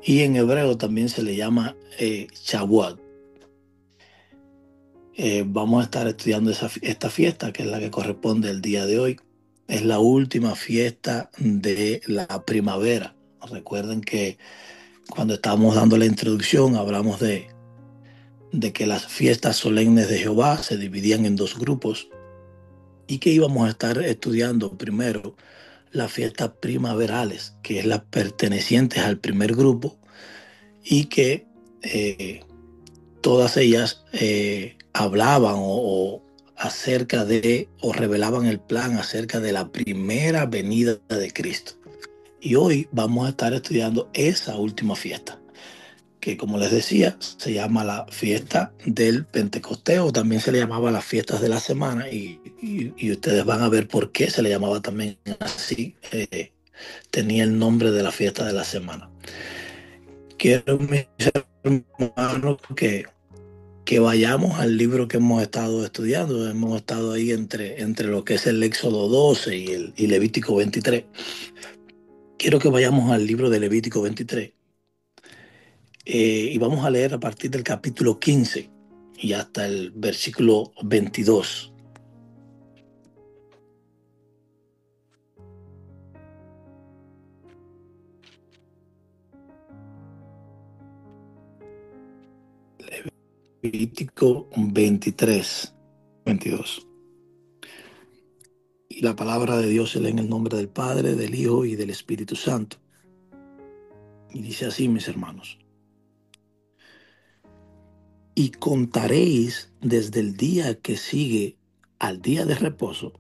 y en hebreo también se le llama Shavuot. Vamos a estar estudiando esta fiesta, que es la que corresponde el día de hoy. Es la última fiesta de la primavera. Recuerden que cuando estábamos dando la introducción hablamos de que las fiestas solemnes de Jehová se dividían en dos grupos y que íbamos a estar estudiando primero las fiestas primaverales, que es las pertenecientes al primer grupo, y que todas ellas hablaban o acerca de, o revelaban el plan acerca de la primera venida de Cristo. Y hoy vamos a estar estudiando esa última fiesta, que como les decía, se llama la fiesta del Pentecostés, o también se le llamaba las fiestas de la semana, y ustedes van a ver por qué se le llamaba también así. Tenía el nombre de la fiesta de la semana. Quiero, mis hermanos, que vayamos al libro que hemos estado estudiando. Hemos estado ahí entre lo que es el Éxodo 12 y Levítico 23. Quiero que vayamos al libro de Levítico 23 y vamos a leer a partir del capítulo 15 y hasta el versículo 22. Levítico 23, 22. Y la palabra de Dios se lee en el nombre del Padre, del Hijo y del Espíritu Santo. Y dice así, mis hermanos: y contaréis desde el día que sigue al día de reposo,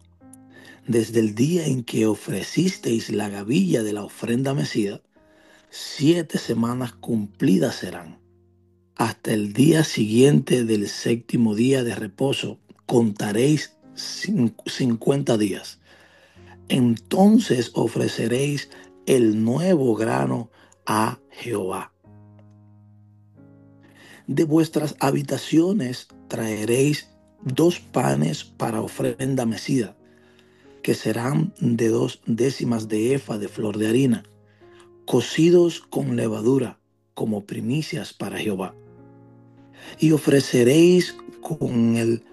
desde el día en que ofrecisteis la gavilla de la ofrenda mecida, 7 semanas cumplidas serán. Hasta el día siguiente del séptimo día de reposo contaréis 50 días. Entonces ofreceréis el nuevo grano a Jehová. De vuestras habitaciones traeréis 2 panes para ofrenda mecida, que serán de 2 décimas de efa de flor de harina, cocidos con levadura, como primicias para Jehová. Y ofreceréis con el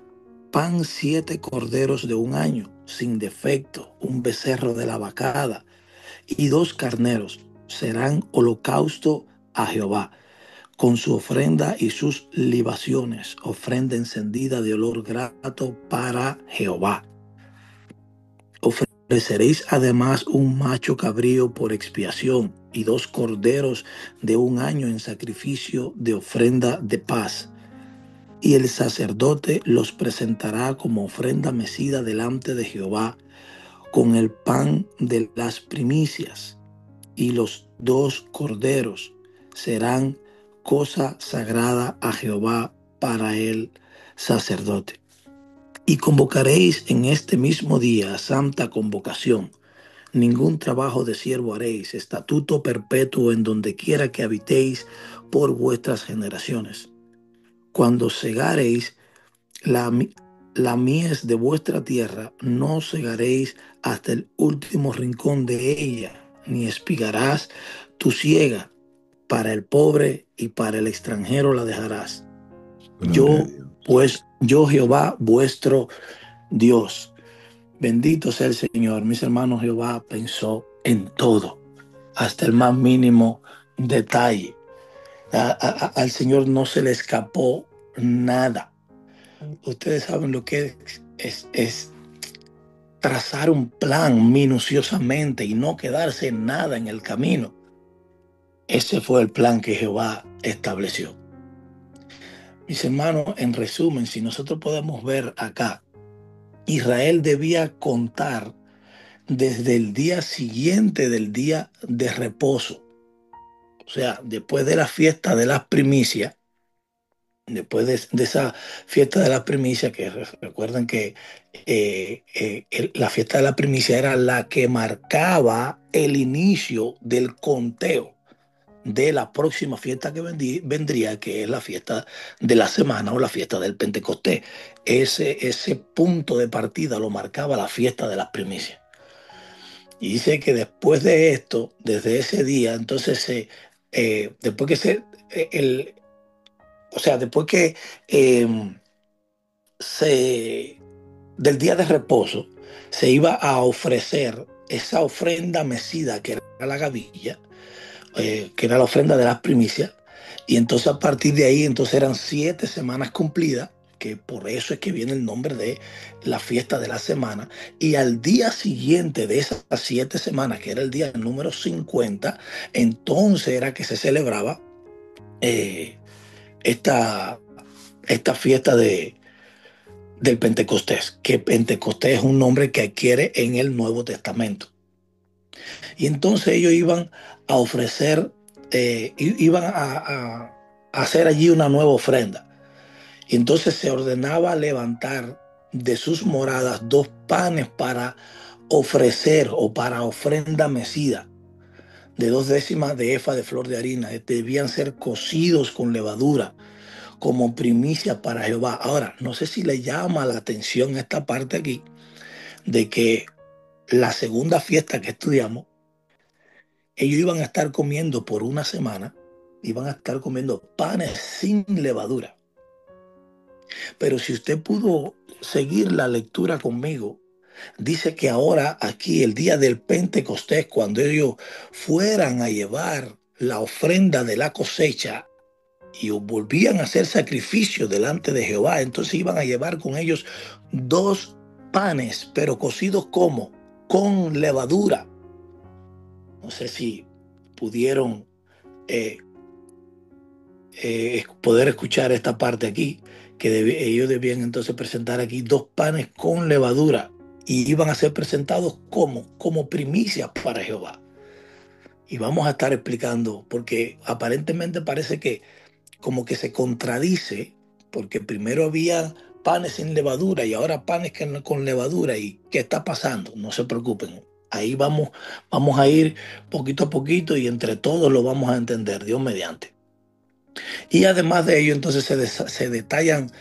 pan 7 corderos de un año, sin defecto, un becerro de la vacada, y 2 carneros. Serán holocausto a Jehová, con su ofrenda y sus libaciones, ofrenda encendida de olor grato para Jehová. Ofreceréis además un macho cabrío por expiación y 2 corderos de un año en sacrificio de ofrenda de paz. Y el sacerdote los presentará como ofrenda mecida delante de Jehová con el pan de las primicias. Y los 2 corderos serán cosa sagrada a Jehová para el sacerdote. Y convocaréis en este mismo día santa convocación. Ningún trabajo de siervo haréis, estatuto perpetuo en donde quiera que habitéis por vuestras generaciones. Cuando segareis la, la mies de vuestra tierra, no segaréis hasta el último rincón de ella, ni espigarás tu siega. Para el pobre y para el extranjero la dejarás. Gloria a Dios. Yo Jehová, vuestro Dios. Bendito sea el Señor. Mis hermanos, Jehová pensó en todo, hasta el más mínimo detalle. Al Señor no se le escapó nada. Ustedes saben lo que es trazar un plan minuciosamente y no quedarse nada en el camino. Ese fue el plan que Jehová estableció. Mis hermanos, en resumen, si nosotros podemos ver acá, Israel debía contar desde el día siguiente del día de reposo. O sea, después de la fiesta de las primicias, después de esa fiesta de las primicias, que recuerden que la fiesta de la primicia era la que marcaba el inicio del conteo de la próxima fiesta que vendría, que es la fiesta de la semana o la fiesta del Pentecostés. Ese punto de partida lo marcaba la fiesta de las primicias. Y dice que después de esto, desde ese día, entonces después que el, o sea, después que eh, se, del día de reposo se iba a ofrecer esa ofrenda mecida que era la gavilla, que era la ofrenda de las primicias, y entonces a partir de ahí entonces eran 7 semanas cumplidas, que por eso es que viene el nombre de la fiesta de la semana, y al día siguiente de esas 7 semanas, que era el día número 50, entonces era que se celebraba eh, esta, esta fiesta del Pentecostés, que Pentecostés es un nombre que adquiere en el Nuevo Testamento. Y entonces ellos iban a ofrecer, iban a hacer allí una nueva ofrenda. Y entonces se ordenaba levantar de sus moradas 2 panes para ofrecer o para ofrenda mecida de 2 décimas de efa de flor de harina. Debían ser cocidos con levadura como primicia para Jehová. Ahora, no sé si le llama la atención esta parte aquí de que la segunda fiesta que estudiamos, ellos iban a estar comiendo por una semana, iban a estar comiendo panes sin levadura. Pero si usted pudo seguir la lectura conmigo, dice que ahora aquí, el día del Pentecostés, cuando ellos fueran a llevar la ofrenda de la cosecha y volvían a hacer sacrificio delante de Jehová, entonces iban a llevar con ellos 2 panes, pero cocidos como con levadura. No sé si pudieron eh, poder escuchar esta parte aquí, que ellos debían entonces presentar aquí 2 panes con levadura y iban a ser presentados como primicias para Jehová. Y vamos a estar explicando, porque aparentemente parece que como que se contradice, porque primero había panes sin levadura y ahora panes con levadura. ¿Y qué está pasando? No se preocupen. Ahí vamos a ir poquito a poquito y entre todos lo vamos a entender, Dios mediante. Y además de ello, entonces se detallan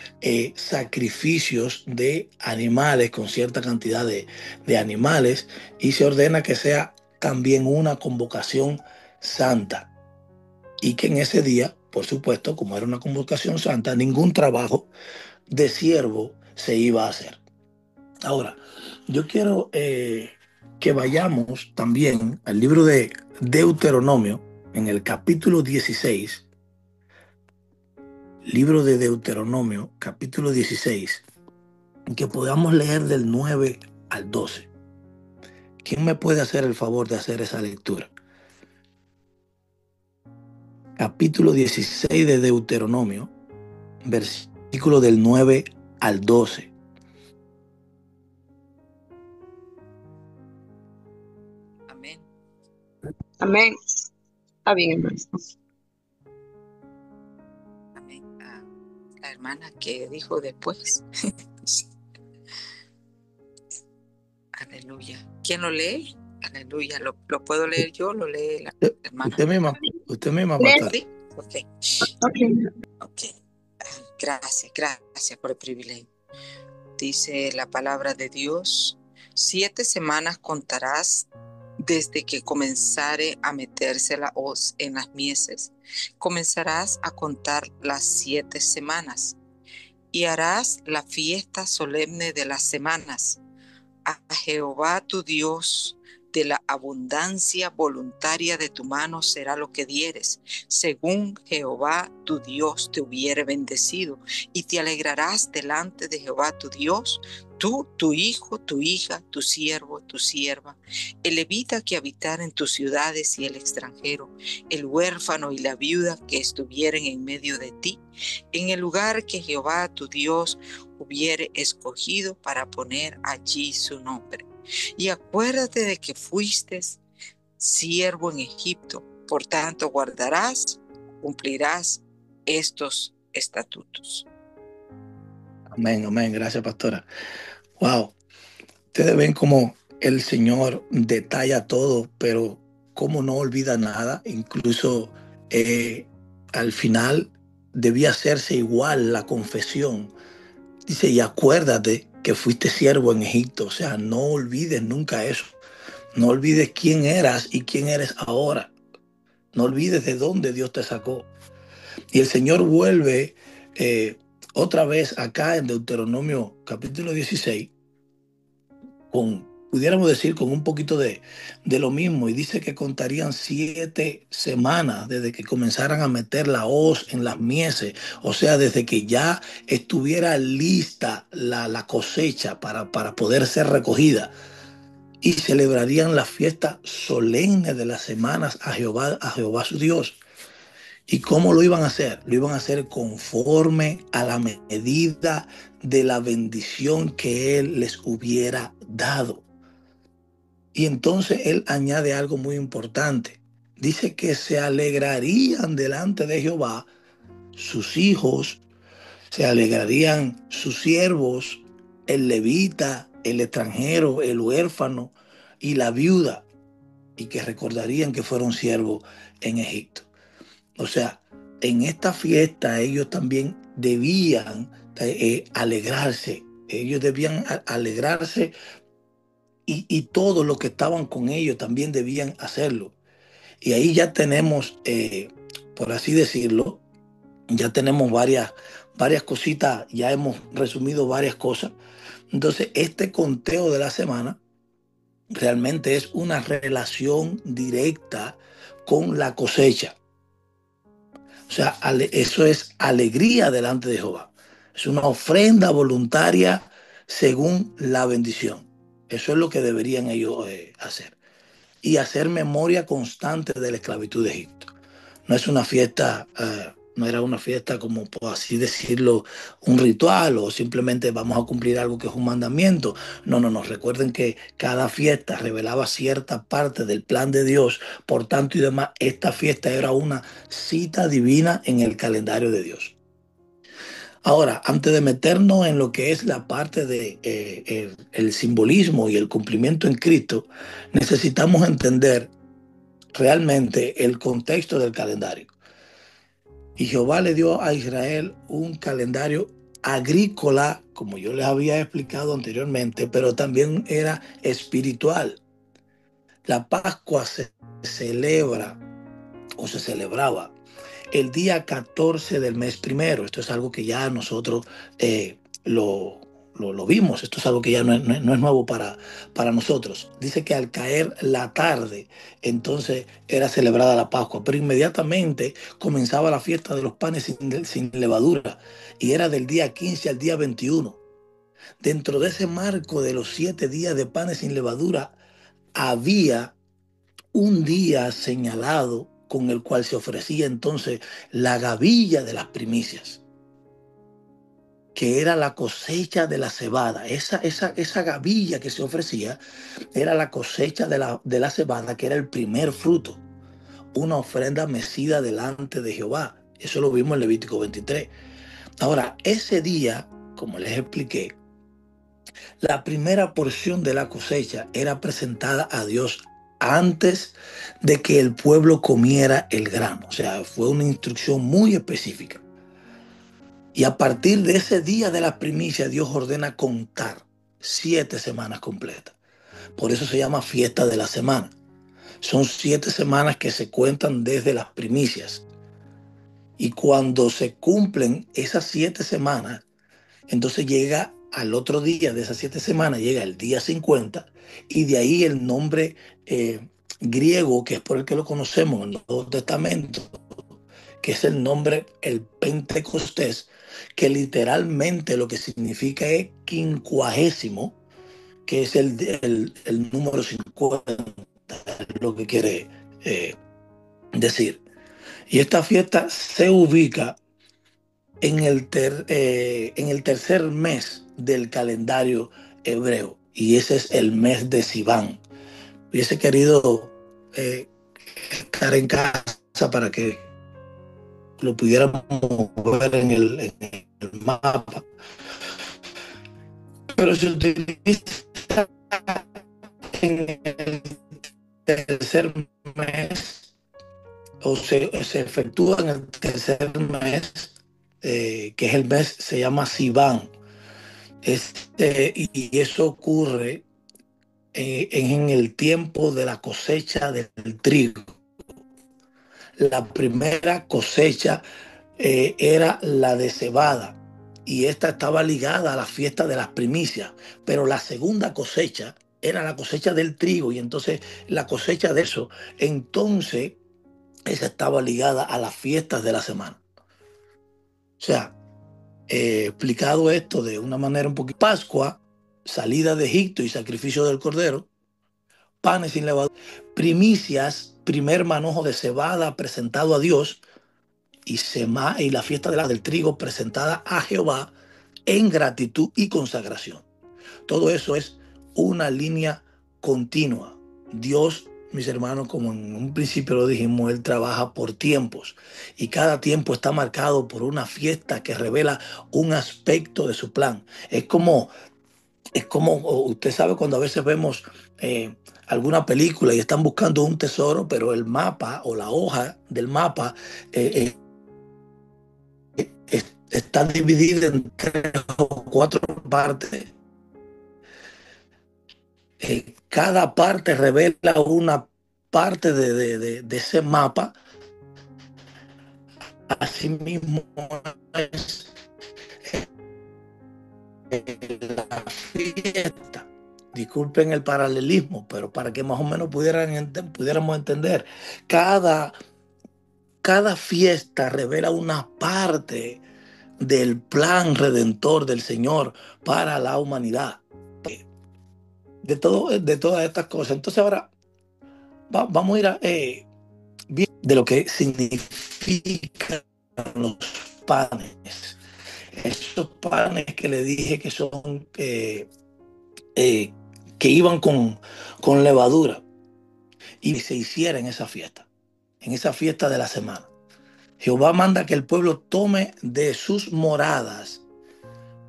sacrificios de animales con cierta cantidad de animales y se ordena que sea también una convocación santa y que en ese día, por supuesto, como era una convocación santa, ningún trabajo de siervo se iba a hacer. Ahora, yo quiero que vayamos también al libro de Deuteronomio, en el capítulo 16, libro de Deuteronomio, capítulo 16, que podamos leer del 9 al 12. ¿Quién me puede hacer el favor de hacer esa lectura? Capítulo 16 de Deuteronomio, versículo del 9 al 12. Amén. Amén. Está bien, hermano. Amén. La hermana que dijo después. Aleluya. ¿Quién lo lee? Aleluya. ¿Lo puedo leer yo? ¿Lo lee la hermana? Usted misma, Lee. pastor. ¿Sí? Ok. Ok. Gracias por el privilegio. Dice la palabra de Dios: 7 semanas contarás desde que comenzare a meterse la hoz en las mieses. Comenzarás a contar las 7 semanas y harás la fiesta solemne de las semanas a Jehová tu Dios. De la abundancia voluntaria de tu mano será lo que dieres, según Jehová tu Dios te hubiere bendecido, y te alegrarás delante de Jehová tu Dios, tú, tu hijo, tu hija, tu siervo, tu sierva, el levita que habitara en tus ciudades y el extranjero, el huérfano y la viuda que estuvieren en medio de ti, en el lugar que Jehová tu Dios hubiere escogido para poner allí su nombre. Y acuérdate de que fuiste siervo en Egipto, por tanto guardarás, cumplirás estos estatutos. Amén, amén. Gracias, pastora. Wow. Ustedes ven cómo el Señor detalla todo, pero cómo no olvida nada. Incluso al final debía hacerse igual la confesión. Dice, y acuérdate que fuiste siervo en Egipto. O sea, no olvides nunca eso. No olvides quién eras y quién eres ahora. No olvides de dónde Dios te sacó. Y el Señor vuelve otra vez acá en Deuteronomio capítulo 16, pudiéramos decir, con un poquito de lo mismo. Y dice que contarían 7 semanas desde que comenzaran a meter la hoz en las mieses. O sea, desde que ya estuviera lista la cosecha para poder ser recogida. Y celebrarían la fiesta solemne de las semanas a Jehová su Dios. ¿Y cómo lo iban a hacer? Lo iban a hacer conforme a la medida de la bendición que Él les hubiera dado. Y entonces Él añade algo muy importante. Dice que se alegrarían delante de Jehová sus hijos, se alegrarían sus siervos, el levita, el extranjero, el huérfano y la viuda, y que recordarían que fueron siervos en Egipto. O sea, en esta fiesta ellos también debían alegrarse. Ellos debían alegrarse y todos los que estaban con ellos también debían hacerlo. Y ahí ya tenemos, por así decirlo, ya tenemos varias cositas, ya hemos resumido varias cosas. Entonces, este conteo de la semana realmente es una relación directa con la cosecha. O sea, eso es alegría delante de Jehová. Es una ofrenda voluntaria según la bendición. Eso es lo que deberían ellos hacer. Y hacer memoria constante de la esclavitud de Egipto. No es una fiesta, no era una fiesta como, por así decirlo, un ritual o simplemente vamos a cumplir algo que es un mandamiento. No, no, no. Recuerden que cada fiesta revelaba cierta parte del plan de Dios. Por tanto y demás, esta fiesta era una cita divina en el calendario de Dios. Ahora, antes de meternos en lo que es la parte de el simbolismo y el cumplimiento en Cristo, necesitamos entender realmente el contexto del calendario. Y Jehová le dio a Israel un calendario agrícola, como yo les había explicado anteriormente, pero también era espiritual. La Pascua se celebra o se celebraba el día 14 del mes primero. Esto es algo que ya nosotros lo vimos. Esto es algo que ya no es nuevo para nosotros. Dice que al caer la tarde, entonces era celebrada la Pascua, pero inmediatamente comenzaba la fiesta de los panes sin levadura y era del día 15 al día 21. Dentro de ese marco de los 7 días de panes sin levadura, había un día señalado con el cual se ofrecía entonces la gavilla de las primicias, que era la cosecha de la cebada. Esa gavilla que se ofrecía era la cosecha de la cebada, que era el primer fruto, una ofrenda mecida delante de Jehová. Eso lo vimos en Levítico 23. Ahora, ese día, como les expliqué, la primera porción de la cosecha era presentada a Dios antes de que el pueblo comiera el grano. O sea, fue una instrucción muy específica. Y a partir de ese día de la primicia, Dios ordena contar 7 semanas completas. Por eso se llama fiesta de la semana. Son 7 semanas que se cuentan desde las primicias. Y cuando se cumplen esas 7 semanas, entonces llega al otro día de esas 7 semanas, llega el día 50, y de ahí el nombre griego, que es por el que lo conocemos en el Nuevo Testamento, que es el nombre, el Pentecostés, que literalmente lo que significa es quincuagésimo, que es el número 50, lo que quiere decir. Y esta fiesta se ubica en el tercer mes del calendario hebreo, y ese es el mes de Sivan. Hubiese querido estar en casa para que lo pudiéramos ver en el mapa, pero se utiliza en el tercer mes, o se efectúa en el tercer mes, que es el mes, se llama Sivan. Y eso ocurre en el tiempo de la cosecha del trigo. La primera cosecha era la de cebada, y esta estaba ligada a la fiesta de las primicias, pero la segunda cosecha era la cosecha del trigo, y entonces la cosecha de eso, entonces esa estaba ligada a las fiestas de la semana. O sea, explicado esto de una manera un poquito. Pascua, salida de Egipto y sacrificio del cordero, panes sin levadura, primicias, primer manojo de cebada presentado a Dios, y la fiesta de del trigo presentada a Jehová en gratitud y consagración. Todo eso es una línea continua. Dios, mis hermanos, como en un principio lo dijimos, Él trabaja por tiempos, y cada tiempo está marcado por una fiesta que revela un aspecto de su plan. Es como usted sabe cuando a veces vemos alguna película y están buscando un tesoro, pero el mapa o la hoja del mapa está dividida en 3 o 4 partes. Cada parte revela una parte de ese mapa. Asimismo es la fiesta. Disculpen el paralelismo, pero para que más o menos pudiéramos entender, cada, cada fiesta revela una parte del plan redentor del Señor para la humanidad. De todas estas cosas. Entonces ahora vamos a ir a de lo que significan los panes. Esos panes que le dije que son que iban con levadura, y se hiciera en esa fiesta de la semana. Jehová manda que el pueblo tome de sus moradas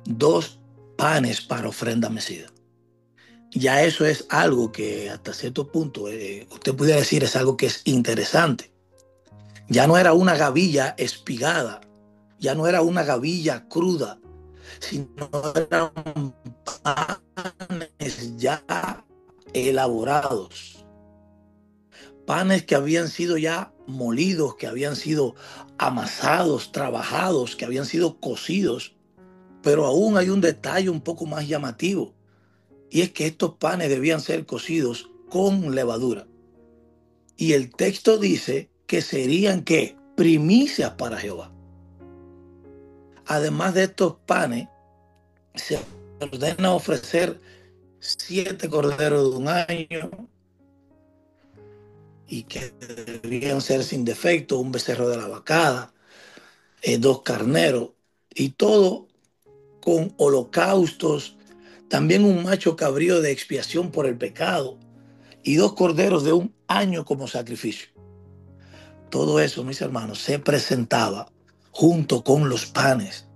2 panes para ofrenda mecida. Ya eso es algo que hasta cierto punto usted pudiera decir es algo que es interesante. Ya no era una gavilla espigada, ya no era una gavilla cruda, sino eran panes ya elaborados, panes que habían sido ya molidos, que habían sido amasados, trabajados, que habían sido cocidos. Pero aún hay un detalle un poco más llamativo, y es que estos panes debían ser cocidos con levadura. Y el texto dice que serían, ¿qué? Primicias para Jehová. Además de estos panes, se ordena ofrecer 7 corderos de un año, y que debían ser sin defecto, un becerro de la vacada, 2 carneros, y todo con holocaustos, también un macho cabrío de expiación por el pecado, y 2 corderos de un año como sacrificio. Todo eso, mis hermanos, se presentaba junto con los panes.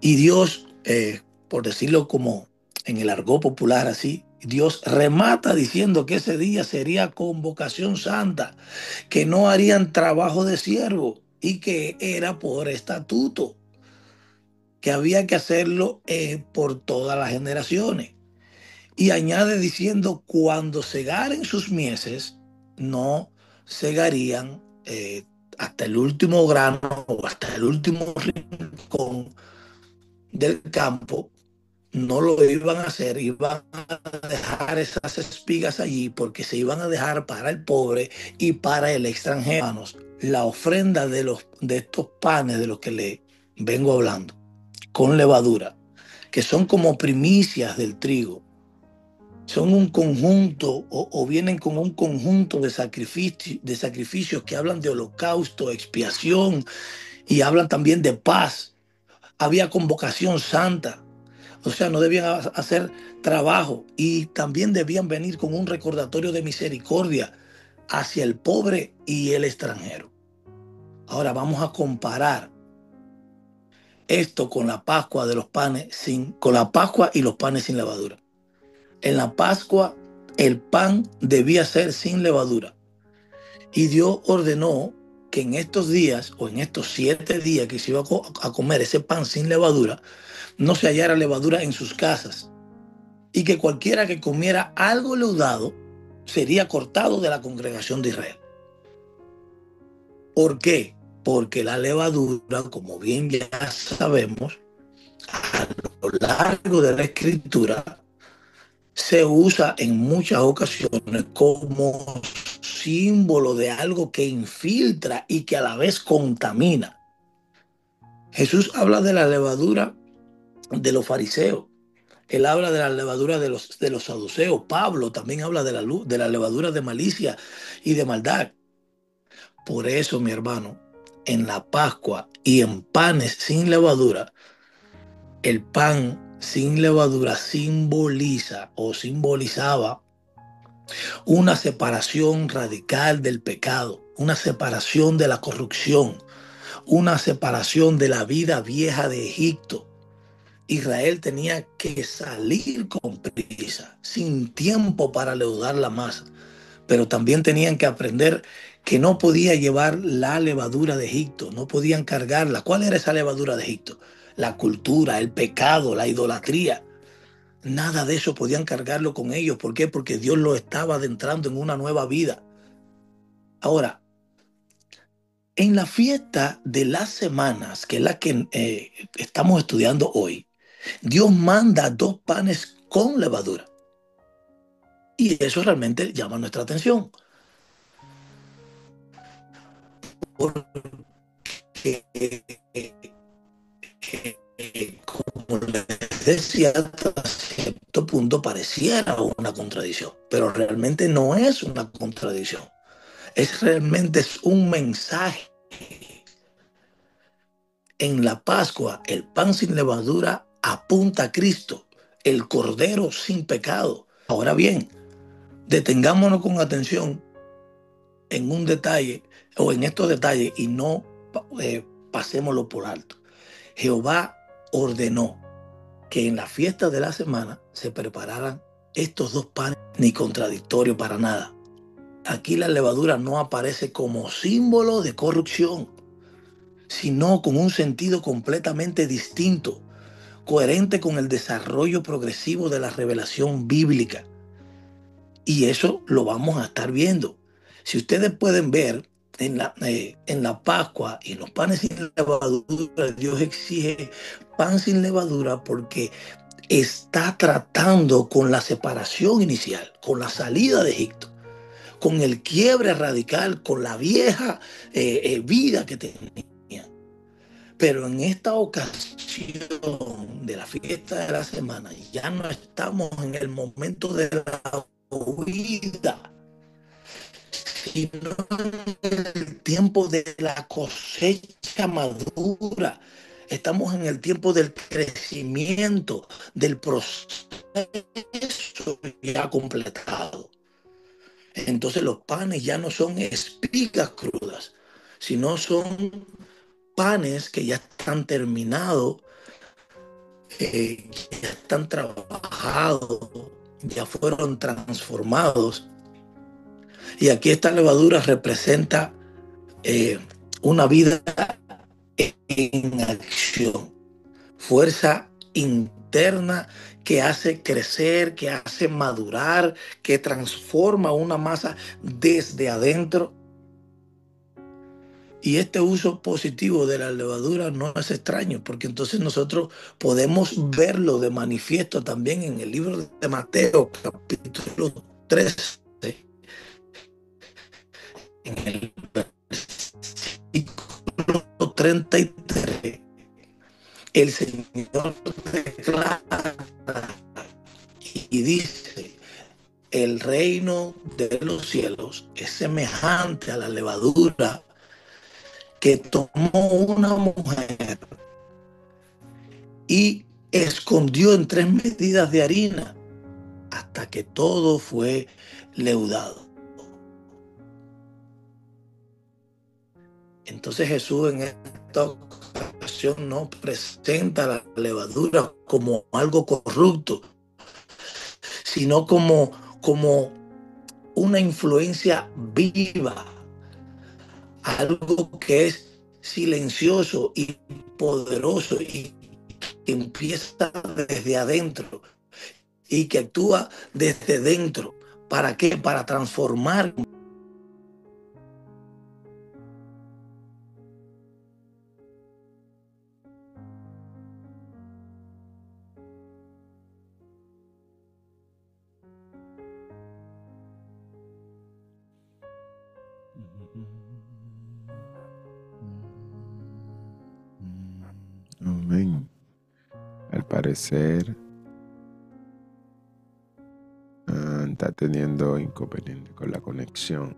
Y Dios, por decirlo como en el argot popular así, Dios remata diciendo que ese día sería convocación santa, que no harían trabajo de siervo, y que era por estatuto, que había que hacerlo por todas las generaciones. Y añade diciendo, cuando segaren sus mieses, no segarían hasta el último grano o hasta el último rincón del campo. No lo iban a hacer, iban a dejar esas espigas allí, porque se iban a dejar para el pobre y para el extranjero. La ofrenda de estos panes de los que le vengo hablando, con levadura, que son como primicias del trigo, son un conjunto o vienen con un conjunto de sacrificios que hablan de holocausto, expiación, y hablan también de paz. Había convocación santa, o sea, no debían hacer trabajo, y también debían venir con un recordatorio de misericordia hacia el pobre y el extranjero. Ahora vamos a comparar esto con la Pascua de los panes con la Pascua y los panes sin levadura. En la Pascua el pan debía ser sin levadura, y Dios ordenó que en estos días, o en estos 7 días que se iba a comer ese pan sin levadura, no se hallara levadura en sus casas, y que cualquiera que comiera algo leudado sería cortado de la congregación de Israel. ¿Por qué? Porque la levadura, como bien ya sabemos, a lo largo de la escritura, se usa en muchas ocasiones como símbolo de algo que infiltra y que a la vez contamina. Jesús habla de la levadura de los fariseos. Él habla de la levadura de los saduceos. Pablo también habla de la levadura de malicia y de maldad. Por eso, mi hermano, en la Pascua y en panes sin levadura, el pan sin levadura simboliza o simbolizaba una separación radical del pecado, una separación de la corrupción, una separación de la vida vieja de Egipto. Israel tenía que salir con prisa, sin tiempo para leudar la masa, pero también tenían que aprender que no podía llevar la levadura de Egipto, no podían cargarla. ¿Cuál era esa levadura de Egipto? La cultura, el pecado, la idolatría. Nada de eso podían cargarlo con ellos. ¿Por qué? Porque Dios lo estaba adentrando en una nueva vida. Ahora, en la fiesta de las semanas, que es la que estamos estudiando hoy, Dios manda 2 panes con levadura. Y eso realmente llama nuestra atención. Porque, como les decía, hasta cierto punto pareciera una contradicción, pero realmente no es una contradicción. Realmente es un mensaje. En la Pascua, el pan sin levadura apunta a Cristo, el Cordero sin pecado. Ahora bien, detengámonos con atención en un detalle o en estos detalles y no pasémoslo por alto. Jehová ordenó que en la fiesta de la semana se prepararan estos 2 panes, ni contradictorio para nada. Aquí la levadura no aparece como símbolo de corrupción, sino con un sentido completamente distinto, coherente con el desarrollo progresivo de la revelación bíblica. Y eso lo vamos a estar viendo. Si ustedes pueden ver en la Pascua y en los panes sin levadura, Dios exige pan sin levadura porque está tratando con la separación inicial, con la salida de Egipto, con el quiebre radical, con la vieja vida que tenía. Pero en esta ocasión de la fiesta de la semana, ya no estamos en el momento de la huida, sino en el tiempo de la cosecha madura. Estamos en el tiempo del crecimiento, del proceso ya completado. Entonces los panes ya no son espigas crudas, sino son panes que ya están terminados, ya están trabajados, ya fueron transformados. Y aquí esta levadura representa una vida en acción, fuerza interna que hace crecer, que hace madurar, que transforma una masa desde adentro. Y este uso positivo de la levadura no es extraño, porque entonces nosotros podemos verlo de manifiesto también en el libro de Mateo, capítulo 13, en el versículo 33. El Señor declara y dice: el reino de los cielos es semejante a la levadura que tomó una mujer y escondió en 3 medidas de harina hasta que todo fue leudado. Entonces Jesús en esta ocasión no presenta la levadura como algo corrupto, sino como una influencia viva, algo que es silencioso y poderoso y que empieza desde adentro y que actúa desde dentro. ¿Para qué? Para transformar. Amén. Al parecer está teniendo inconveniente con la conexión.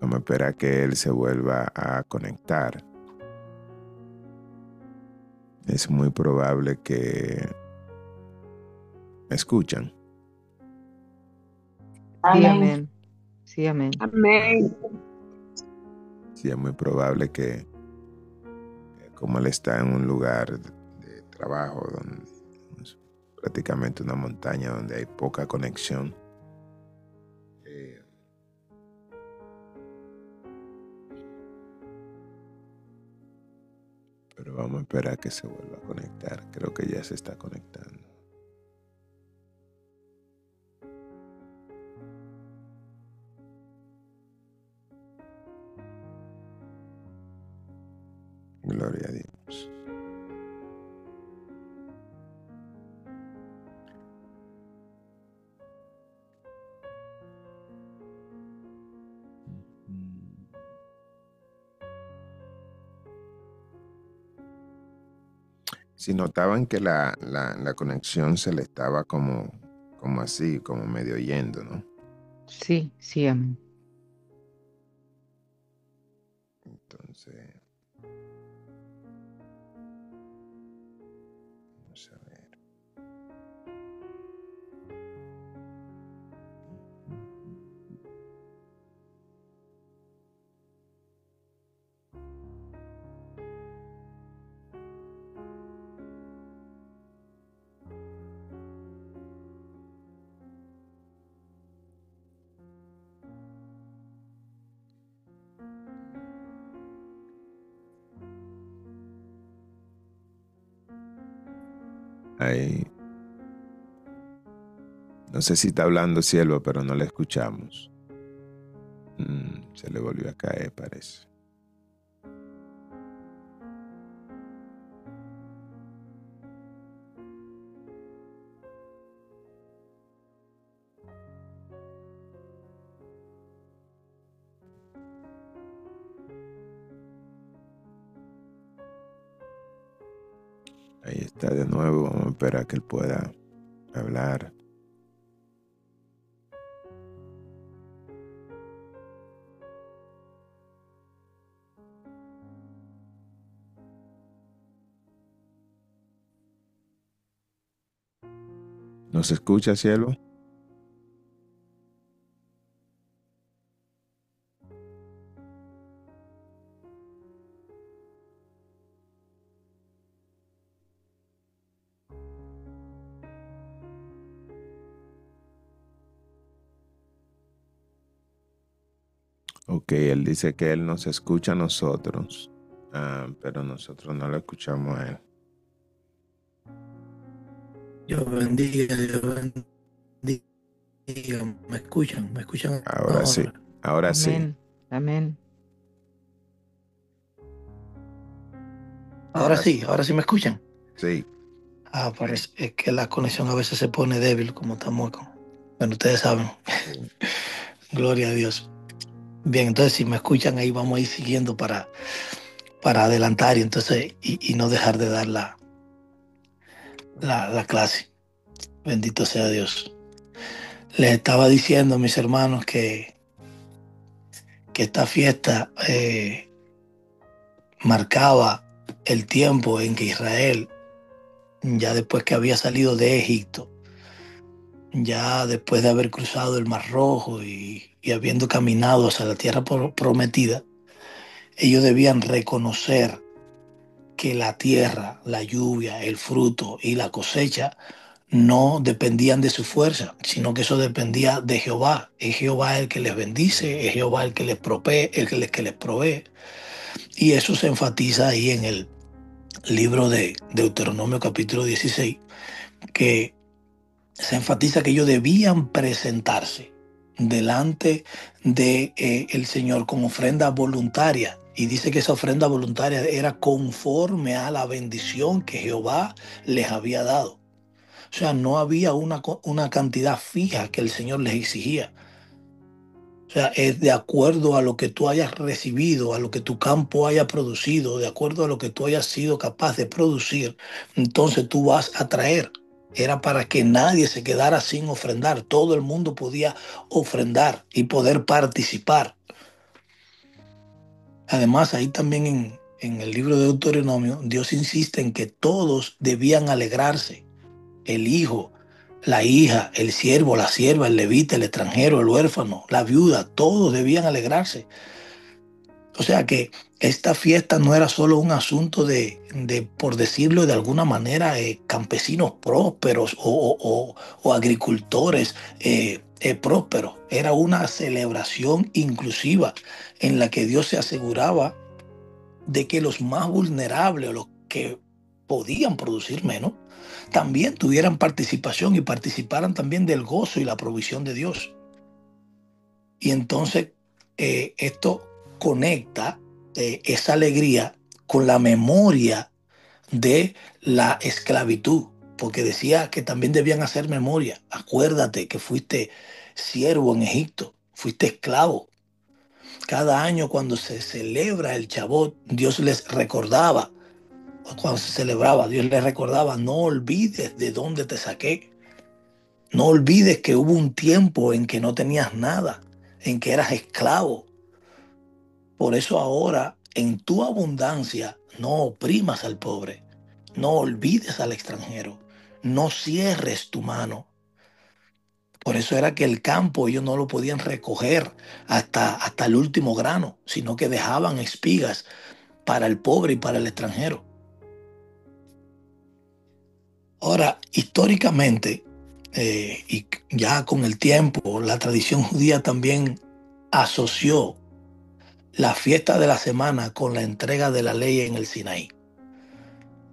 Vamos a esperar que él se vuelva a conectar. Es muy probable que me escuchan. Sí, amén. Sí, amén. Amén. Sí, es muy probable que como él está en un lugar de trabajo donde es prácticamente una montaña donde hay poca conexión, pero vamos a esperar que se vuelva a conectar. Creo que ya se está conectando. Gloria a Dios. Si notaban que la conexión se le estaba como así, como medio yendo, ¿no? Sí, sí, amén. Entonces, vamos a ver. Ahí. No sé si está hablando Cielo, pero no le escuchamos. Se le volvió a caer, parece. Ahí está de nuevo. Vamos a esperar que él pueda hablar. ¿Nos escucha, Cielo? Ok, él dice que él nos escucha a nosotros, pero nosotros no lo escuchamos a él. Dios bendiga, Dios bendiga. ¿Me escuchan? ¿Me escuchan Ahora sí, ahora sí. Amén. Amén. Ahora sí me escuchan. Sí. Parece es que la conexión a veces se pone débil, como estamos con... Bueno, ustedes saben. Sí. Gloria a Dios. Bien, entonces si me escuchan ahí vamos a ir siguiendo para adelantar y entonces y no dejar de dar la clase. Bendito sea Dios. Les estaba diciendo, mis hermanos, que esta fiesta marcaba el tiempo en que Israel, ya después que había salido de Egipto, ya después de haber cruzado el Mar Rojo y habiendo caminado hacia la tierra prometida, ellos debían reconocer que la tierra, la lluvia, el fruto y la cosecha no dependían de su fuerza, sino que eso dependía de Jehová. Es Jehová el que les bendice, es Jehová el que les provee, que les provee. Y eso se enfatiza ahí en el libro de Deuteronomio capítulo 16, que se enfatiza que ellos debían presentarse delante de el Señor con ofrenda voluntaria. Y dice que esa ofrenda voluntaria era conforme a la bendición que Jehová les había dado. O sea, no había una cantidad fija que el Señor les exigía. O sea, es de acuerdo a lo que tú hayas recibido, a lo que tu campo haya producido, de acuerdo a lo que tú hayas sido capaz de producir, entonces tú vas a traer. Era para que nadie se quedara sin ofrendar. Todo el mundo podía ofrendar y poder participar. Además, ahí también en el libro de Deuteronomio, Dios insiste en que todos debían alegrarse. El hijo, la hija, el siervo, la sierva, el levita, el extranjero, el huérfano, la viuda, todos debían alegrarse. O sea que esta fiesta no era solo un asunto por decirlo de alguna manera, campesinos prósperos o agricultores prósperos. Era una celebración inclusiva en la que Dios se aseguraba de que los más vulnerables o los que podían producir menos, también tuvieran participación y participaran también del gozo y la provisión de Dios. Y entonces esto conecta esa alegría con la memoria de la esclavitud, porque decía que también debían hacer memoria. Acuérdate que fuiste siervo en Egipto, fuiste esclavo. Cada año cuando se celebra el Chabot, Dios les recordaba, o cuando se celebraba, Dios les recordaba, no olvides de dónde te saqué. No olvides que hubo un tiempo en que no tenías nada, en que eras esclavo. Por eso ahora, en tu abundancia, no oprimas al pobre, no olvides al extranjero, no cierres tu mano. Por eso era que el campo ellos no lo podían recoger hasta el último grano, sino que dejaban espigas para el pobre y para el extranjero. Ahora, históricamente, y ya con el tiempo, la tradición judía también asoció la fiesta de la semana con la entrega de la ley en el Sinaí.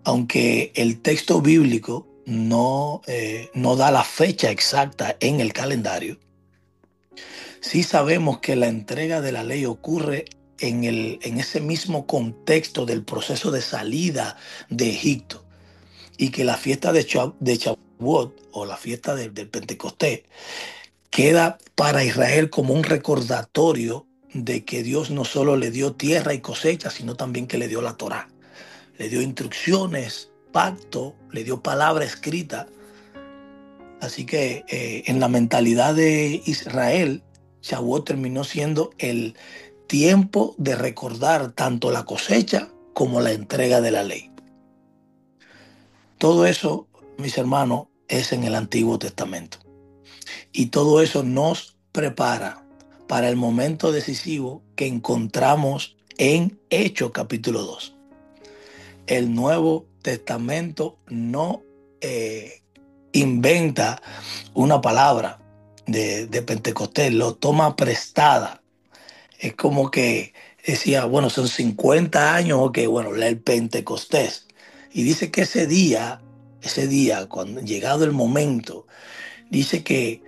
Aunque el texto bíblico no da la fecha exacta en el calendario, sí sabemos que la entrega de la ley ocurre en ese mismo contexto del proceso de salida de Egipto y que la fiesta de Shavuot o la fiesta del Pentecostés queda para Israel como un recordatorio de que Dios no solo le dio tierra y cosecha, sino también que le dio la Torá. Le dio instrucciones, pacto, le dio palabra escrita. Así que en la mentalidad de Israel, Shavuot terminó siendo el tiempo de recordar tanto la cosecha como la entrega de la ley. Todo eso, mis hermanos, es en el Antiguo Testamento. Y todo eso nos prepara para el momento decisivo que encontramos en Hechos capítulo 2. El Nuevo Testamento no inventa una palabra de Pentecostés, lo toma prestada. Es como que decía, bueno, son 50 años, ok, bueno, el Pentecostés. Y dice que ese día, cuando llegado el momento, dice que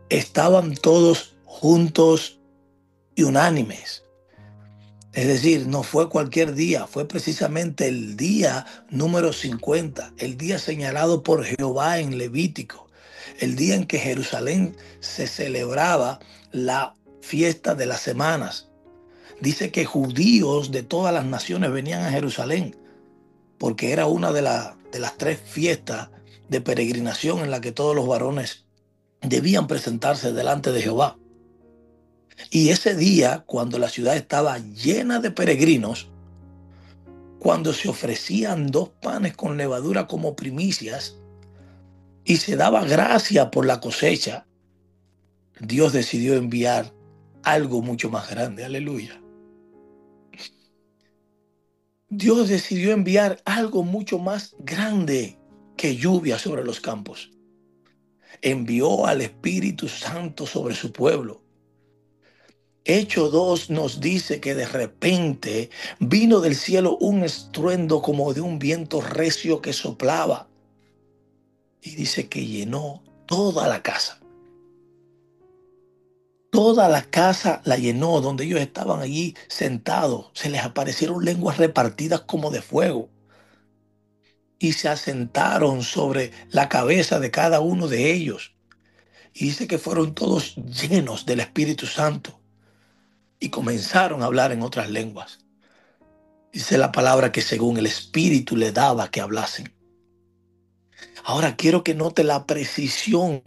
estaban todos juntos y unánimes. Es decir, no fue cualquier día, fue precisamente el día número 50, el día señalado por Jehová en Levítico, el día en que Jerusalén se celebraba la fiesta de las semanas. Dice que judíos de todas las naciones venían a Jerusalén, porque era una de las 3 fiestas de peregrinación en la que todos los varones debían presentarse delante de Jehová. Y ese día, cuando la ciudad estaba llena de peregrinos, cuando se ofrecían 2 panes con levadura como primicias y se daba gracia por la cosecha, Dios decidió enviar algo mucho más grande. Aleluya. Dios decidió enviar algo mucho más grande que lluvia sobre los campos. Envió al Espíritu Santo sobre su pueblo. Hechos 2 nos dice que de repente vino del cielo un estruendo como de un viento recio que soplaba. Y dice que llenó toda la casa. Toda la casa la llenó, donde ellos estaban allí sentados. Se les aparecieron lenguas repartidas como de fuego. y se asentaron sobre la cabeza de cada uno de ellos. Y dice que fueron todos llenos del Espíritu Santo y comenzaron a hablar en otras lenguas. Dice la palabra que según el Espíritu le daba que hablasen. Ahora quiero que note la precisión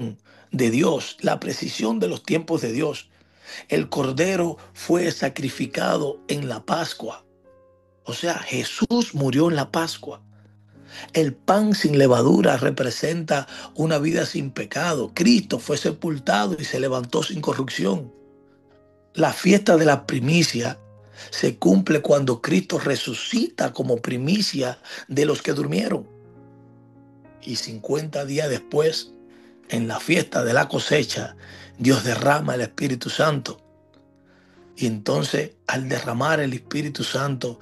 de Dios, la precisión de los tiempos de Dios. El Cordero fue sacrificado en la Pascua. O sea, Jesús murió en la Pascua. El pan sin levadura representa una vida sin pecado. Cristo fue sepultado y se levantó sin corrupción. La fiesta de la primicia se cumple cuando Cristo resucita como primicia de los que durmieron. Y 50 días después, en la fiesta de la cosecha, Dios derrama el Espíritu Santo. Y entonces, al derramar el Espíritu Santo,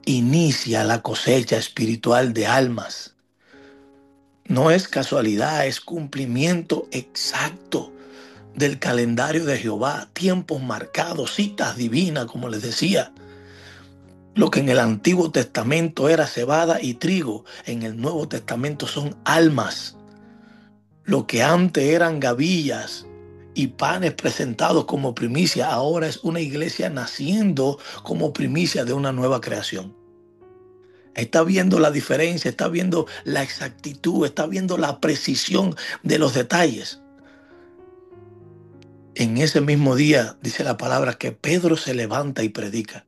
inicia la cosecha espiritual de almas. No es casualidad, es cumplimiento exacto del calendario de Jehová, tiempos marcados, citas divinas, como les decía. Lo que en el Antiguo Testamento era cebada y trigo, en el Nuevo Testamento son almas. Lo que antes eran gavillas y panes presentados como primicia, ahora es una iglesia naciendo como primicia de una nueva creación. Está viendo la diferencia, está viendo la exactitud, está viendo la precisión de los detalles. En ese mismo día, dice la palabra, que Pedro se levanta y predica.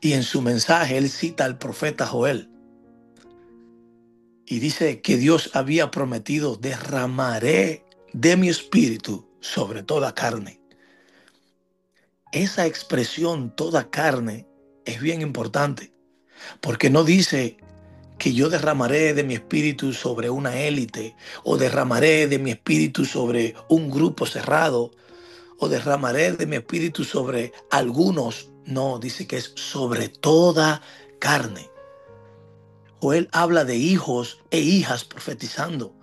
Y en su mensaje él cita al profeta Joel. Y dice que Dios había prometido: derramaré de mi espíritu sobre toda carne. Esa expresión, toda carne, es bien importante. Porque no dice que yo derramaré de mi espíritu sobre una élite, o derramaré de mi espíritu sobre un grupo cerrado, o derramaré de mi espíritu sobre algunos. No, dice que es sobre toda carne. Joel habla de hijos e hijas profetizando,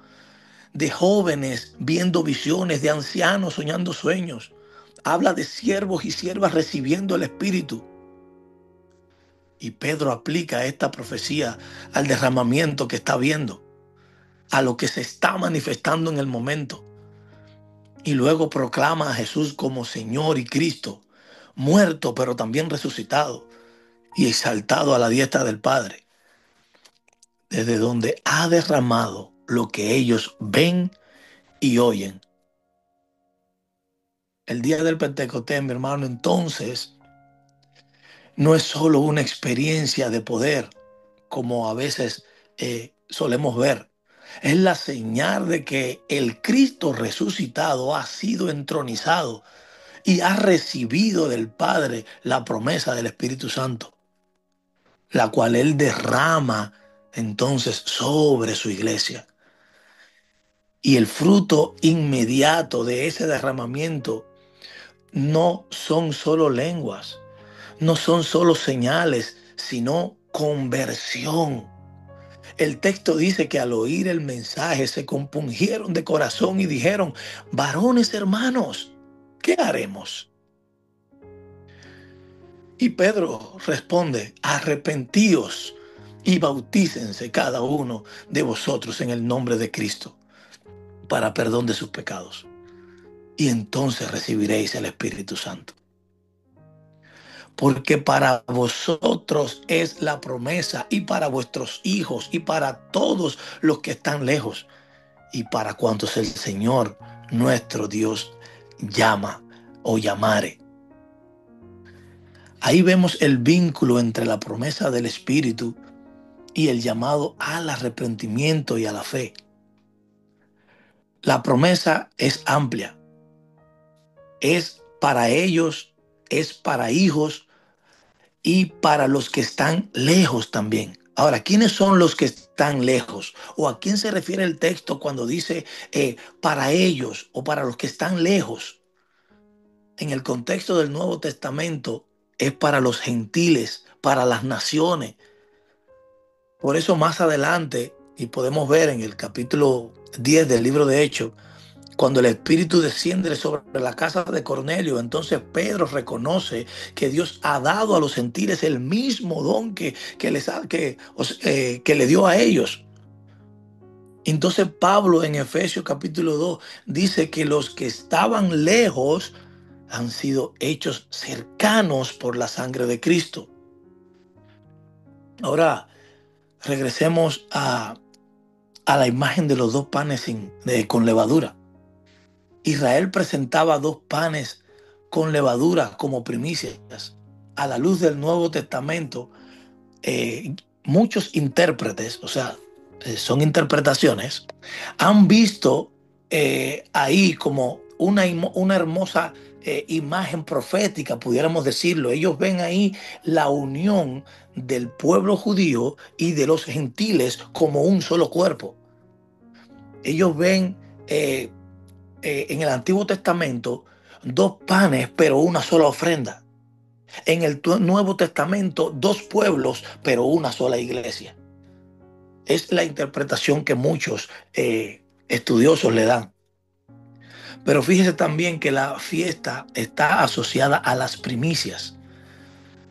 de jóvenes viendo visiones, de ancianos soñando sueños. Habla de siervos y siervas recibiendo el Espíritu. Y Pedro aplica esta profecía al derramamiento que está viendo, a lo que se está manifestando en el momento. Y luego proclama a Jesús como Señor y Cristo, muerto pero también resucitado y exaltado a la diestra del Padre, desde donde ha derramado lo que ellos ven y oyen. El día del Pentecostés, mi hermano, entonces no es solo una experiencia de poder, como a veces solemos ver. Es la señal de que el Cristo resucitado ha sido entronizado y ha recibido del Padre la promesa del Espíritu Santo, la cual Él derrama entonces sobre su iglesia. Y el fruto inmediato de ese derramamiento no son solo lenguas, no son solo señales, sino conversión. El texto dice que al oír el mensaje se compungieron de corazón y dijeron: varones hermanos, ¿qué haremos? Y Pedro responde: arrepentíos y bautícense cada uno de vosotros en el nombre de Cristo para perdón de sus pecados, y entonces recibiréis el Espíritu Santo. Porque para vosotros es la promesa, y para vuestros hijos, y para todos los que están lejos, y para cuantos el Señor nuestro Dios llama o llamare. Ahí vemos el vínculo entre la promesa del Espíritu y el llamado al arrepentimiento y a la fe. La promesa es amplia. Es para ellos, es para hijos y para los que están lejos también. Ahora, ¿quiénes son los que están lejos? ¿O a quién se refiere el texto cuando dice para ellos o para los que están lejos? En el contexto del Nuevo Testamento es para los gentiles, para las naciones. Por eso más adelante, y podemos ver en el capítulo 10 del libro de Hechos, Cuando el Espíritu desciende sobre la casa de Cornelio, entonces Pedro reconoce que Dios ha dado a los gentiles el mismo don que le dio a ellos. Entonces Pablo en Efesios capítulo 2 dice que los que estaban lejos han sido hechos cercanos por la sangre de Cristo. Ahora regresemos a la imagen de los dos panes con levadura. Israel presentaba dos panes con levadura como primicias. A la luz del Nuevo Testamento, muchos intérpretes, o sea, son interpretaciones, han visto ahí como una hermosa imagen profética, pudiéramos decirlo. Ellos ven ahí la unión del pueblo judío y de los gentiles como un solo cuerpo. Ellos ven en el Antiguo Testamento dos panes, pero una sola ofrenda. En el Nuevo Testamento, dos pueblos, pero una sola iglesia. Es la interpretación que muchos estudiosos le dan. Pero fíjese también que la fiesta está asociada a las primicias.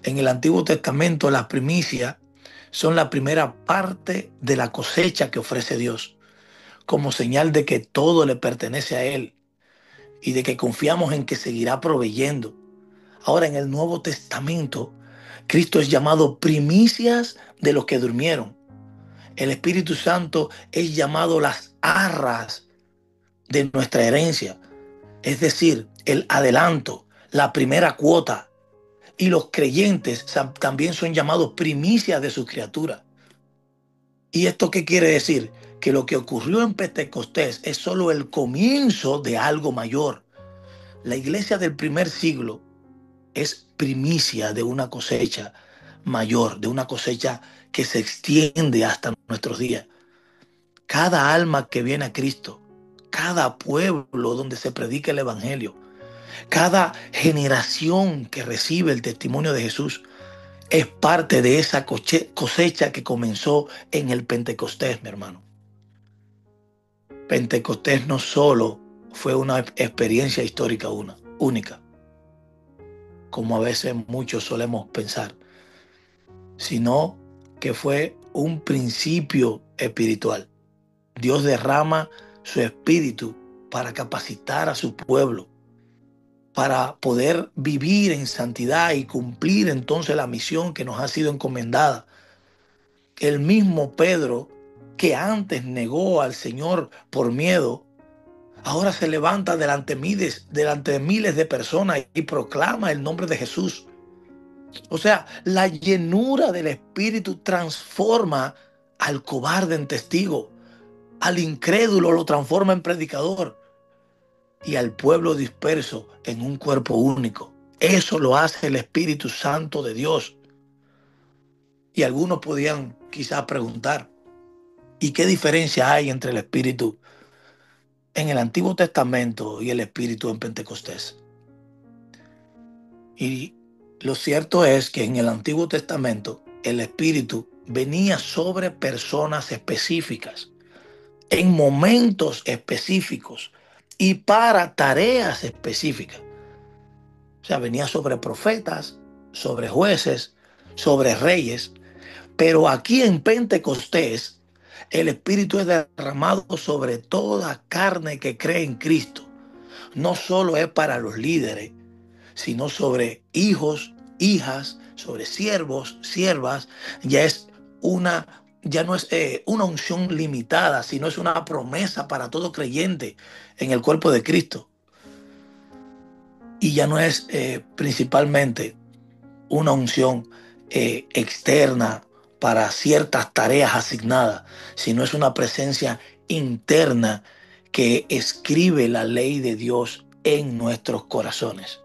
En el Antiguo Testamento, las primicias son la primera parte de la cosecha que ofrece Dios, como señal de que todo le pertenece a Él y de que confiamos en que seguirá proveyendo. Ahora, en el Nuevo Testamento, Cristo es llamado primicias de los que durmieron. El Espíritu Santo es llamado las arras de nuestra herencia, es decir, el adelanto, la primera cuota. Y los creyentes también son llamados primicias de sus criaturas. ¿Y esto qué quiere decir? Que lo que ocurrió en Pentecostés es solo el comienzo de algo mayor. La iglesia del primer siglo es primicia de una cosecha mayor, de una cosecha que se extiende hasta nuestros días. Cada alma que viene a Cristo, cada pueblo donde se predica el Evangelio, cada generación que recibe el testimonio de Jesús es parte de esa cosecha que comenzó en el Pentecostés, mi hermano. Pentecostés no solo fue una experiencia histórica única, como a veces muchos solemos pensar, sino que fue un principio espiritual. Dios derrama su espíritu para capacitar a su pueblo, para poder vivir en santidad y cumplir entonces la misión que nos ha sido encomendada. El mismo Pedro, que antes negó al Señor por miedo, ahora se levanta delante de miles de personas y proclama el nombre de Jesús. O sea, la llenura del Espíritu transforma al cobarde en testigo, al incrédulo lo transforma en predicador y al pueblo disperso en un cuerpo único. Eso lo hace el Espíritu Santo de Dios. Y algunos podían quizás preguntar, ¿y qué diferencia hay entre el Espíritu en el Antiguo Testamento y el Espíritu en Pentecostés? Y lo cierto es que en el Antiguo Testamento el Espíritu venía sobre personas específicas, en momentos específicos y para tareas específicas. O sea, venía sobre profetas, sobre jueces, sobre reyes. Pero aquí en Pentecostés, el Espíritu es derramado sobre toda carne que cree en Cristo. No solo es para los líderes, sino sobre hijos, hijas, sobre siervos, siervas. Ya no es una unción limitada, sino es una promesa para todo creyente en el cuerpo de Cristo. Y ya no es principalmente una unción externa para ciertas tareas asignadas, sino es una presencia interna que escribe la ley de Dios en nuestros corazones,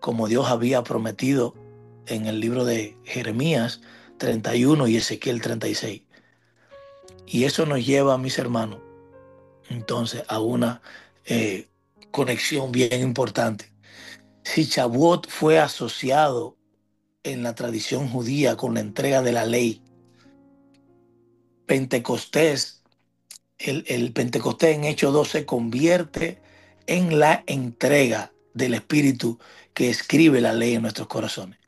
como Dios había prometido en el libro de Jeremías 31 y Ezequiel 36. Y eso nos lleva, mis hermanos, entonces a una conexión bien importante. Si Shavuot fue asociado en la tradición judía con la entrega de la ley, Pentecostés el Pentecostés en Hechos 2 se convierte en la entrega del Espíritu que escribe la ley en nuestros corazones.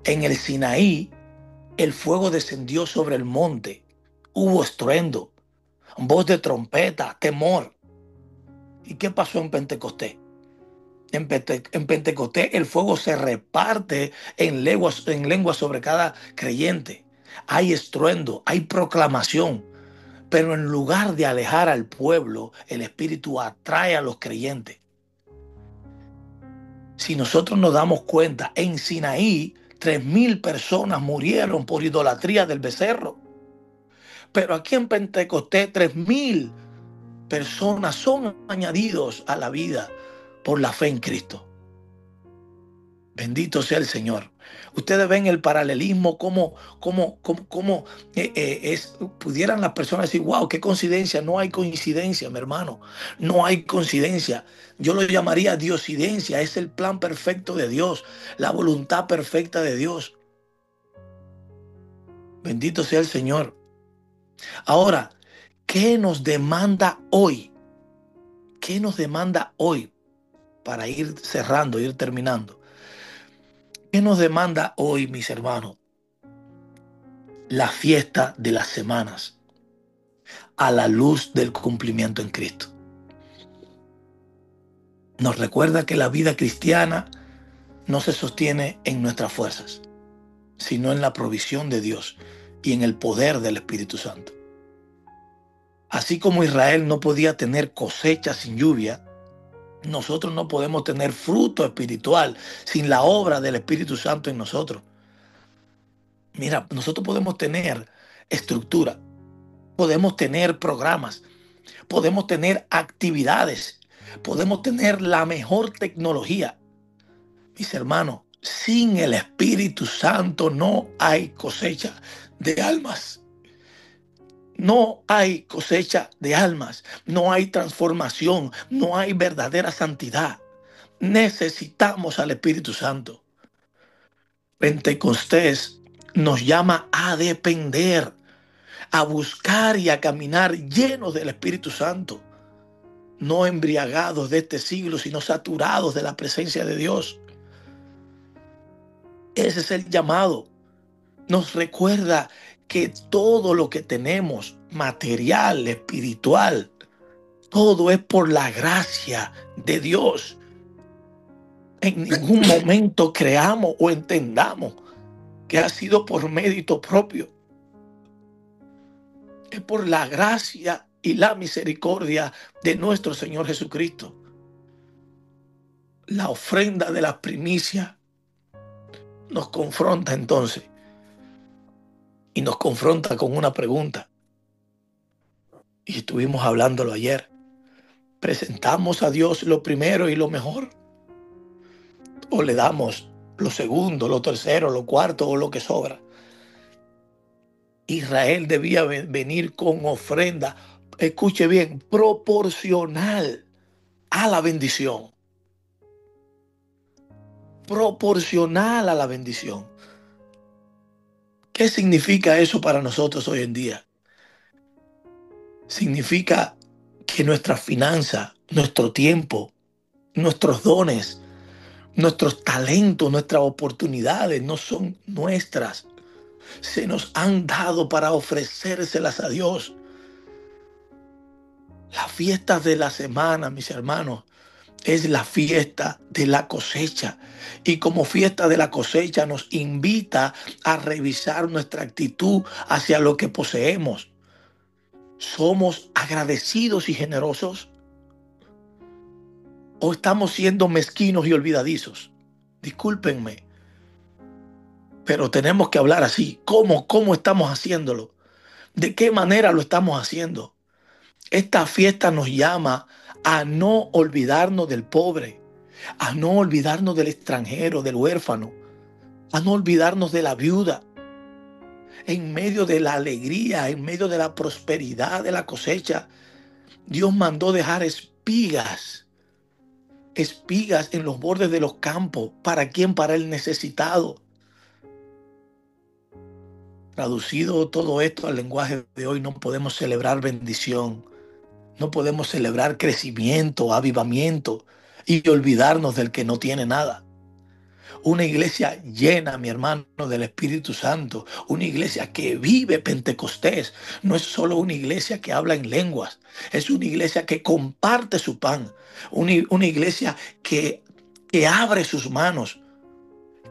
En el Sinaí, el fuego descendió sobre el monte. Hubo estruendo, voz de trompeta, temor. ¿Y qué pasó en Pentecostés? En Pentecostés el fuego se reparte en lenguas sobre cada creyente. Hay estruendo, hay proclamación. Pero en lugar de alejar al pueblo, el Espíritu atrae a los creyentes. Si nosotros nos damos cuenta, en Sinaí 3,000 personas murieron por idolatría del becerro. Pero aquí en Pentecostés 3,000 personas son añadidos a la vida por la fe en Cristo. Bendito sea el Señor. Ustedes ven el paralelismo, cómo pudieran las personas decir, wow, qué coincidencia. No hay coincidencia, mi hermano. No hay coincidencia. Yo lo llamaría diosidencia. Es el plan perfecto de Dios, la voluntad perfecta de Dios. Bendito sea el Señor. Ahora, ¿qué nos demanda hoy? ¿Qué nos demanda hoy? Para ir cerrando, ir terminando. ¿Qué nos demanda hoy, mis hermanos? La fiesta de las semanas a la luz del cumplimiento en Cristo. Nos recuerda que la vida cristiana no se sostiene en nuestras fuerzas, sino en la provisión de Dios y en el poder del Espíritu Santo. Así como Israel no podía tener cosecha sin lluvia, nosotros no podemos tener fruto espiritual sin la obra del Espíritu Santo en nosotros. Mira, nosotros podemos tener estructura, podemos tener programas, podemos tener actividades, podemos tener la mejor tecnología. Mis hermanos, sin el Espíritu Santo no hay cosecha de almas. No hay cosecha de almas, no hay transformación, no hay verdadera santidad. Necesitamos al Espíritu Santo. Pentecostés nos llama a depender, a buscar y a caminar llenos del Espíritu Santo. No embriagados de este siglo, sino saturados de la presencia de Dios. Ese es el llamado. Nos recuerda que todo lo que tenemos, material, espiritual, todo es por la gracia de Dios. En ningún momento creamos o entendamos que ha sido por mérito propio. Es por la gracia y la misericordia de nuestro Señor Jesucristo. La ofrenda de la primicia nos confronta entonces y nos confronta con una pregunta. Y estuvimos hablándolo ayer. ¿Presentamos a Dios lo primero y lo mejor? ¿O le damos lo segundo, lo tercero, lo cuarto o lo que sobra? Israel debía venir con ofrenda, escuche bien, proporcional a la bendición. Proporcional a la bendición. ¿Qué significa eso para nosotros hoy en día? Significa que nuestra finanza, nuestro tiempo, nuestros dones, nuestros talentos, nuestras oportunidades no son nuestras. Se nos han dado para ofrecérselas a Dios. La fiesta de la semana, mis hermanos, es la fiesta de la cosecha. Y como fiesta de la cosecha nos invita a revisar nuestra actitud hacia lo que poseemos. ¿Somos agradecidos y generosos? ¿O estamos siendo mezquinos y olvidadizos? Discúlpenme, pero tenemos que hablar así. ¿Cómo estamos haciéndolo? ¿De qué manera lo estamos haciendo? Esta fiesta nos llama a no olvidarnos del pobre, a no olvidarnos del extranjero, del huérfano, a no olvidarnos de la viuda. En medio de la alegría, en medio de la prosperidad de la cosecha, Dios mandó dejar espigas en los bordes de los campos. ¿Para quién? Para el necesitado. Traducido todo esto al lenguaje de hoy, no podemos celebrar bendición No podemos celebrar crecimiento, avivamiento y olvidarnos del que no tiene nada. Una iglesia llena, mi hermano, del Espíritu Santo. Una iglesia que vive Pentecostés. No es solo una iglesia que habla en lenguas. Es una iglesia que comparte su pan. Una iglesia que abre sus manos.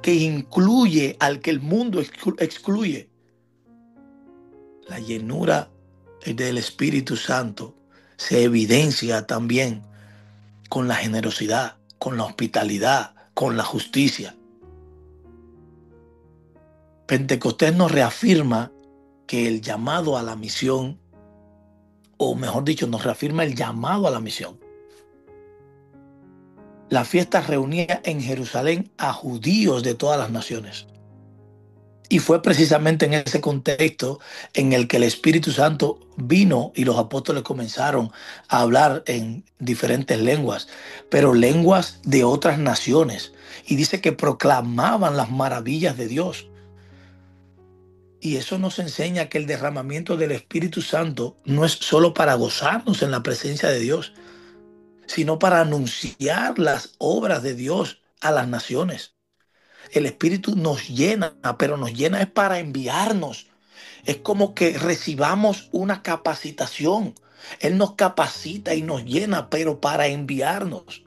Que incluye al que el mundo excluye. La llenura del Espíritu Santo se evidencia también con la generosidad, con la hospitalidad, con la justicia. Pentecostés nos reafirma que el llamado a la misión, o mejor dicho, nos reafirma el llamado a la misión. La fiesta reunía en Jerusalén a judíos de todas las naciones. Y fue precisamente en ese contexto en el que el Espíritu Santo vino y los apóstoles comenzaron a hablar en diferentes lenguas, pero lenguas de otras naciones. Y dice que proclamaban las maravillas de Dios. Y eso nos enseña que el derramamiento del Espíritu Santo no es solo para gozarnos en la presencia de Dios, sino para anunciar las obras de Dios a las naciones. El Espíritu nos llena, pero nos llena es para enviarnos. Es como que recibamos una capacitación. Él nos capacita y nos llena, pero para enviarnos.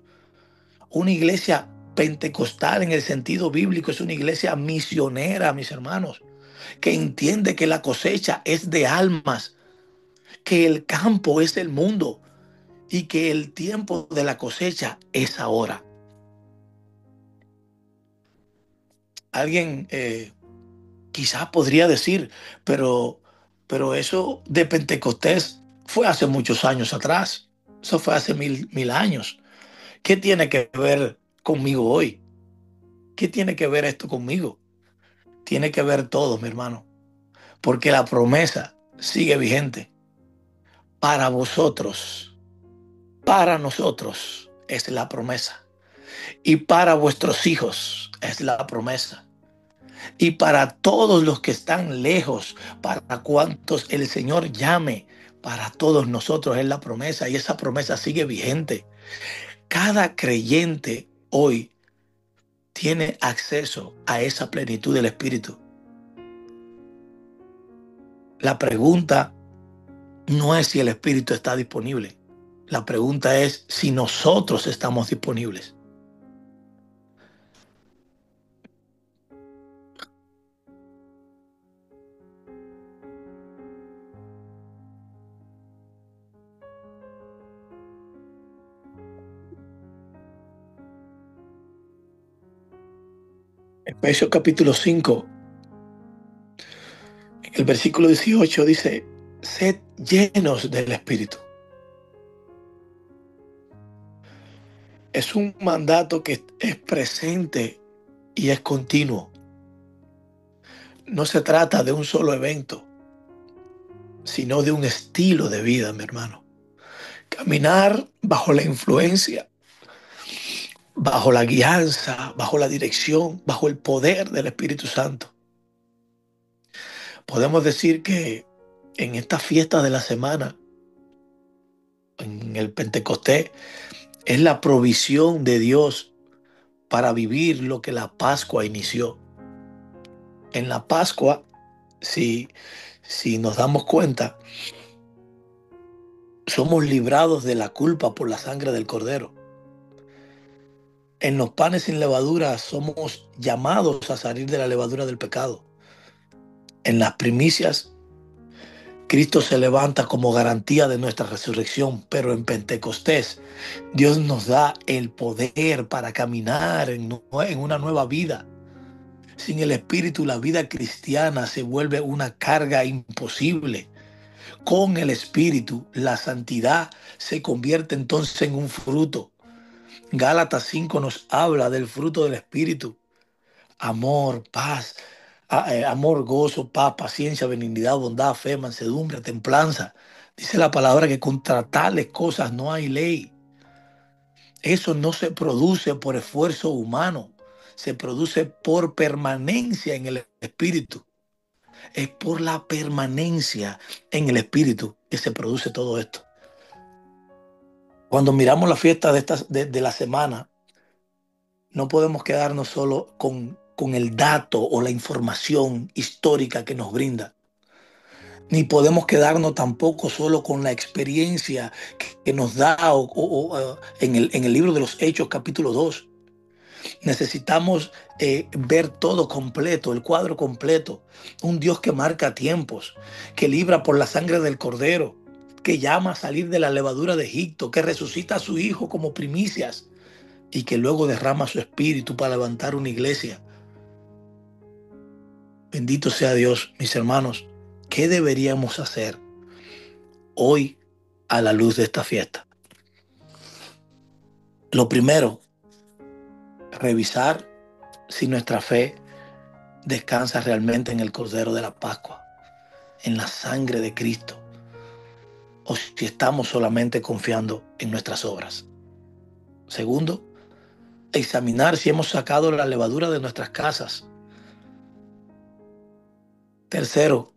Una iglesia pentecostal en el sentido bíblico es una iglesia misionera, mis hermanos, que entiende que la cosecha es de almas, que el campo es el mundo y que el tiempo de la cosecha es ahora. Alguien quizás podría decir, pero eso de Pentecostés fue hace muchos años atrás. Eso fue hace mil años. ¿Qué tiene que ver conmigo hoy? ¿Qué tiene que ver esto conmigo? Tiene que ver todo, mi hermano. Porque la promesa sigue vigente. Para vosotros, para nosotros es la promesa. Y para vuestros hijos es la promesa. Y para todos los que están lejos, para cuantos el Señor llame, para todos nosotros es la promesa. Y esa promesa sigue vigente. Cada creyente hoy tiene acceso a esa plenitud del Espíritu. La pregunta no es si el Espíritu está disponible. La pregunta es si nosotros estamos disponibles. Efesios capítulo 5, en el versículo 18 dice, sed llenos del Espíritu. Es un mandato que es presente y es continuo. No se trata de un solo evento, sino de un estilo de vida, mi hermano. Caminar bajo la influencia, bajo la guianza, bajo la dirección, bajo el poder del Espíritu Santo. Podemos decir que en estas fiestas de la semana, en el Pentecostés, es la provisión de Dios para vivir lo que la Pascua inició. En la Pascua, si nos damos cuenta, somos librados de la culpa por la sangre del Cordero. En los panes sin levadura somos llamados a salir de la levadura del pecado. En las primicias, Cristo se levanta como garantía de nuestra resurrección, pero en Pentecostés, Dios nos da el poder para caminar en una nueva vida. Sin el Espíritu, la vida cristiana se vuelve una carga imposible. Con el Espíritu, la santidad se convierte entonces en un fruto. Gálatas 5 nos habla del fruto del Espíritu. Amor, paz, amor, gozo, paz, paciencia, benignidad, bondad, fe, mansedumbre, templanza. Dice la palabra que contra tales cosas no hay ley. Eso no se produce por esfuerzo humano, se produce por permanencia en el Espíritu. Es por la permanencia en el Espíritu que se produce todo esto. Cuando miramos la fiesta de la semana, no podemos quedarnos solo con el dato o la información histórica que nos brinda, ni podemos quedarnos tampoco solo con la experiencia que nos da en el libro de los Hechos capítulo 2. Necesitamos ver todo completo, el cuadro completo. Un Dios que marca tiempos, que libra por la sangre del Cordero, que llama a salir de la levadura de Egipto, que resucita a su Hijo como primicias y que luego derrama su espíritu para levantar una iglesia. Bendito sea Dios, mis hermanos. ¿Qué deberíamos hacer hoy a la luz de esta fiesta? Lo primero, revisar si nuestra fe descansa realmente en el Cordero de la Pascua, en la sangre de Cristo, o si estamos solamente confiando en nuestras obras. Segundo, examinar si hemos sacado la levadura de nuestras casas. Tercero,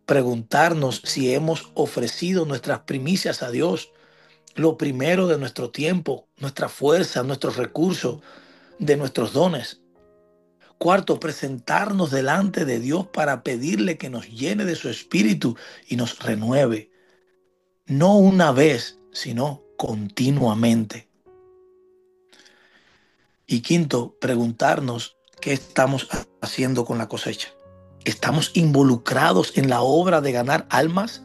preguntarnos si hemos ofrecido nuestras primicias a Dios, lo primero de nuestro tiempo, nuestra fuerza, nuestros recursos, de nuestros dones. Cuarto, presentarnos delante de Dios para pedirle que nos llene de su espíritu y nos renueve, no una vez, sino continuamente. Y quinto, preguntarnos qué estamos haciendo con la cosecha. ¿Estamos involucrados en la obra de ganar almas,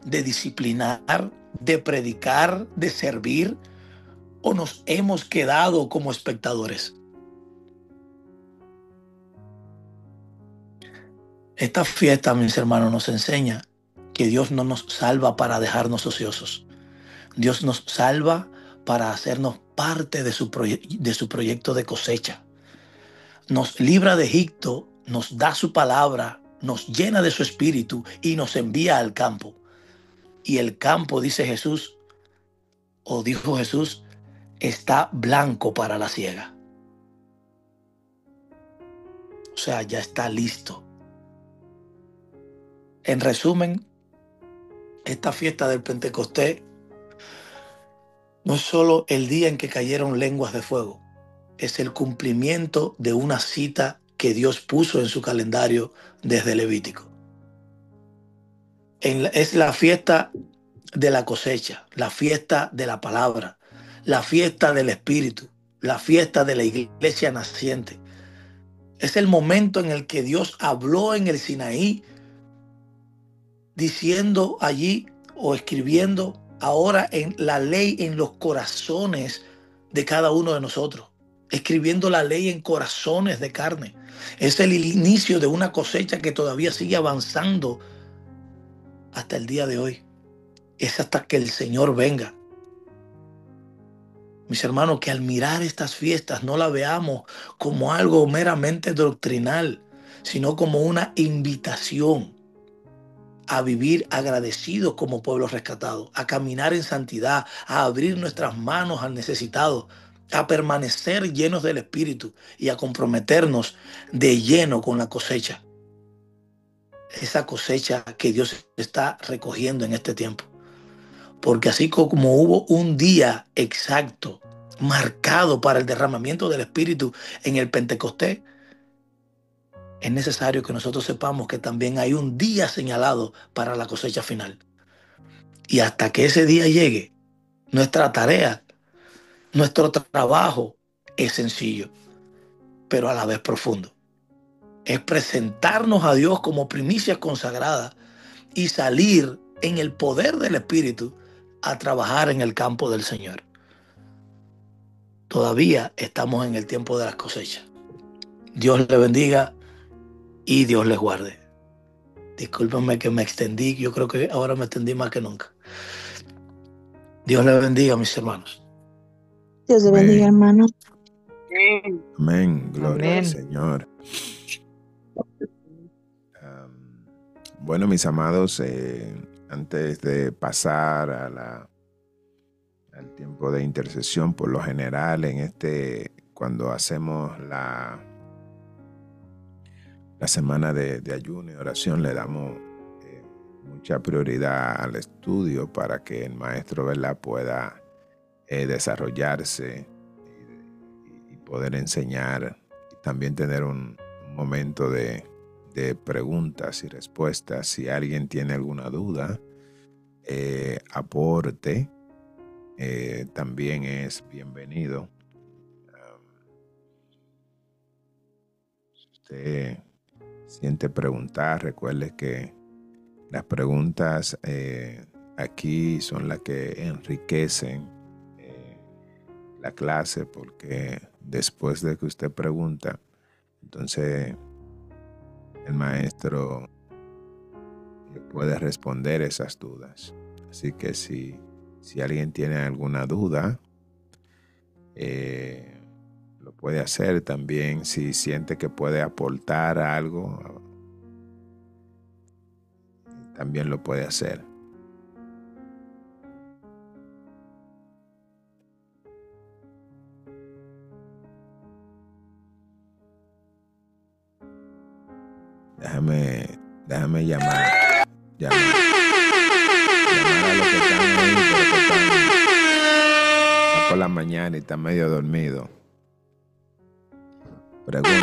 de disciplinar, de predicar, de servir? ¿O nos hemos quedado como espectadores? Esta fiesta, mis hermanos, nos enseña que Dios no nos salva para dejarnos ociosos. Dios nos salva para hacernos parte de su proyecto de cosecha. Nos libra de Egipto, nos da su palabra, nos llena de su espíritu y nos envía al campo. Y el campo, dice Jesús, o dijo Jesús, está blanco para la siega. O sea, ya está listo. En resumen, esta fiesta del Pentecostés no es solo el día en que cayeron lenguas de fuego, es el cumplimiento de una cita que Dios puso en su calendario desde Levítico. Es la fiesta de la cosecha, la fiesta de la palabra, la fiesta del Espíritu, la fiesta de la iglesia naciente. Es el momento en el que Dios habló en el Sinaí, diciendo allí o escribiendo ahora en la ley en los corazones de cada uno de nosotros, escribiendo la ley en corazones de carne. Es el inicio de una cosecha que todavía sigue avanzando hasta el día de hoy. Es hasta que el Señor venga. Mis hermanos, que al mirar estas fiestas no la veamos como algo meramente doctrinal, sino como una invitación a vivir agradecidos como pueblo rescatado, a caminar en santidad, a abrir nuestras manos al necesitado, a permanecer llenos del Espíritu y a comprometernos de lleno con la cosecha. Esa cosecha que Dios está recogiendo en este tiempo. Porque así como hubo un día exacto, marcado para el derramamiento del Espíritu en el Pentecostés, es necesario que nosotros sepamos que también hay un día señalado para la cosecha final. Y hasta que ese día llegue, nuestra tarea, nuestro trabajo es sencillo, pero a la vez profundo. Es presentarnos a Dios como primicias consagradas y salir en el poder del Espíritu a trabajar en el campo del Señor. Todavía estamos en el tiempo de las cosechas. Dios les bendiga y Dios les guarde. Discúlpenme que me extendí, yo creo que ahora me extendí más que nunca. Dios les bendiga, mis hermanos. Dios te bendiga, hermano. Amén. Gloria Amén. al Señor. Bueno, mis amados, antes de pasar al tiempo de intercesión, por lo general, cuando hacemos la semana de ayuno y oración, le damos mucha prioridad al estudio para que el maestro, ¿verdad?, pueda desarrollarse y poder enseñar, y también tener un momento de preguntas y respuestas. Si alguien tiene alguna duda, aporte, también es bienvenido. Si usted siente preguntar, recuerde que las preguntas aquí son las que enriquecen la clase, porque después de que usted pregunta, entonces el maestro puede responder esas dudas. Así que si alguien tiene alguna duda, lo puede hacer también. Si siente que puede aportar algo, también lo puede hacer. Déjame llamar a los que están ahí, pero que están por la mañana y están medio dormidos. Pregunte.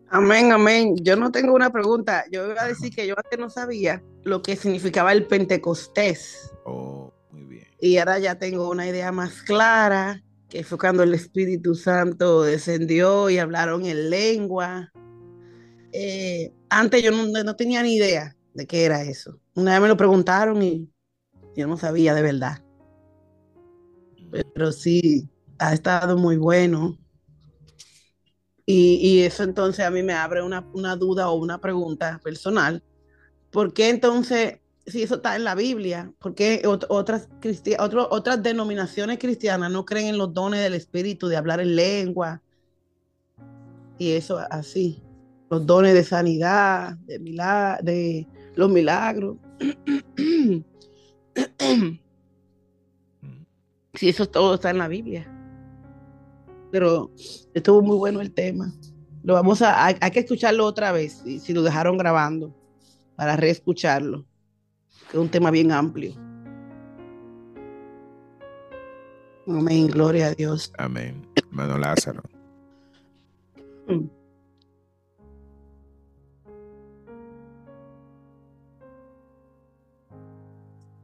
Amén. Yo no tengo una pregunta. Yo iba a decir que yo antes no sabía lo que significaba el Pentecostés. Oh, muy bien. Y ahora ya tengo una idea más clara, que fue cuando el Espíritu Santo descendió y hablaron en lengua. Antes yo no tenía ni idea de qué era eso. Una vez me lo preguntaron y yo no sabía de verdad. Pero sí, ha estado muy bueno. Y eso entonces a mí me abre una duda o una pregunta personal. ¿Por qué entonces, si eso está en la Biblia, por qué otras denominaciones cristianas no creen en los dones del Espíritu de hablar en lengua? Y eso así, los dones de sanidad, de los milagros. Si eso todo está en la Biblia. Pero estuvo muy bueno el tema. Hay que escucharlo otra vez, si lo dejaron grabando, para reescucharlo. Es un tema bien amplio. Amén, gloria a Dios. Amén. Hermano Lázaro.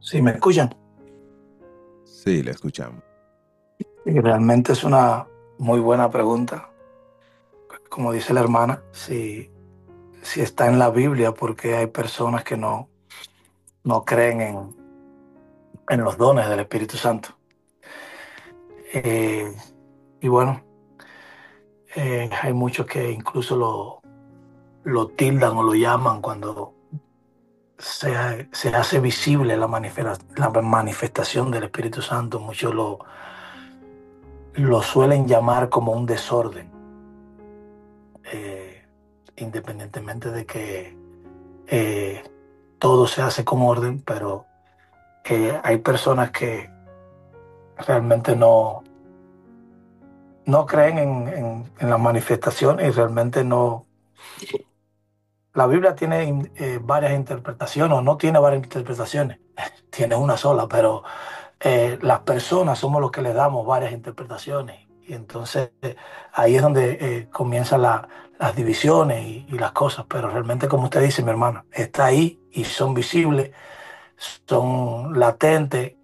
¿Sí me escuchan? Sí, le escuchamos. Y realmente es una muy buena pregunta. Como dice la hermana, si está en la Biblia, porque hay personas que no creen en los dones del Espíritu Santo. Y bueno, hay muchos que incluso lo tildan o lo llaman cuando se hace visible la manifestación del Espíritu Santo. Muchos lo suelen llamar como un desorden, independientemente de que todo se hace con orden, pero hay personas que realmente no creen en la manifestación y realmente no. La Biblia tiene varias interpretaciones, o no tiene varias interpretaciones, tiene una sola, pero las personas somos los que le damos varias interpretaciones. Y entonces ahí es donde comienzan las divisiones y las cosas. Pero realmente, como usted dice, mi hermano, está ahí y son visibles, son latentes.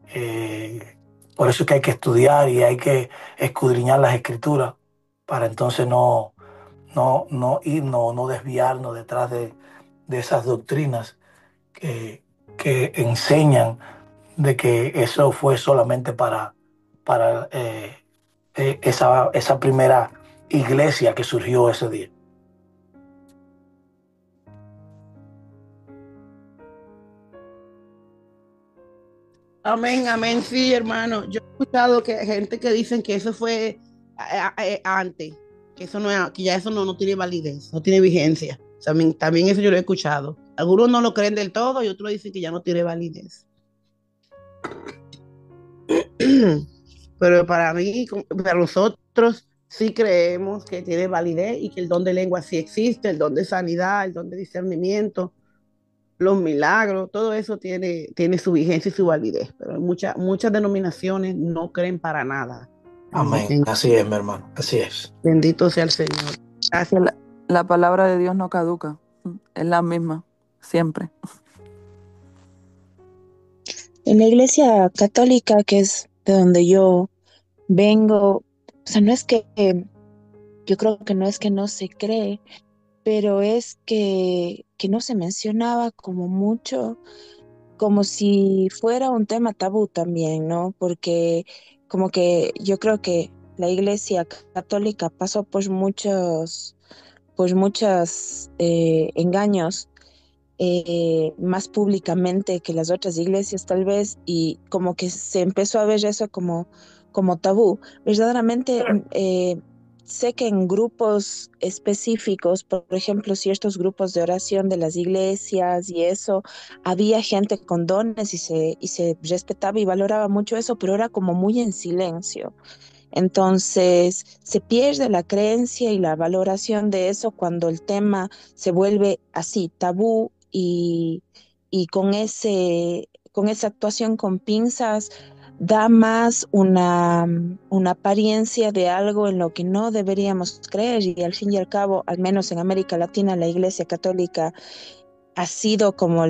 Por eso es que hay que estudiar y hay que escudriñar las escrituras para entonces no irnos, no desviarnos detrás de esas doctrinas que enseñan de que eso fue solamente para esa primera iglesia que surgió ese día. Amén, sí, hermano. Yo he escuchado que gente que dicen que eso fue antes, que eso que ya eso no tiene validez, no tiene vigencia. También eso yo lo he escuchado. Algunos no lo creen del todo y otros dicen que ya no tiene validez. Pero para mí, para nosotros, sí creemos que tiene validez y que el don de lengua sí existe, el don de sanidad, el don de discernimiento, los milagros, todo eso tiene su vigencia y su validez, pero muchas denominaciones no creen para nada. Amén. Así es, mi hermano. Así es. Bendito sea el Señor. Que Gracias. la palabra de Dios no caduca, es la misma, siempre. En la iglesia católica, que es de donde yo vengo, o sea, no es que, yo creo que no es que no se cree, pero es que no se mencionaba como mucho, como si fuera un tema tabú también, ¿no? Porque como que yo creo que la iglesia católica pasó por muchos engaños más públicamente que las otras iglesias tal vez, y como que se empezó a ver eso como tabú. Verdaderamente sé que en grupos específicos, por ejemplo, ciertos grupos de oración de las iglesias y eso, había gente con dones y se respetaba y valoraba mucho eso, pero era como muy en silencio. Entonces, se pierde la creencia y la valoración de eso cuando el tema se vuelve así, tabú y con esa actuación con pinzas da más una apariencia de algo en lo que no deberíamos creer, y al fin y al cabo, al menos en América Latina, la Iglesia Católica ha sido como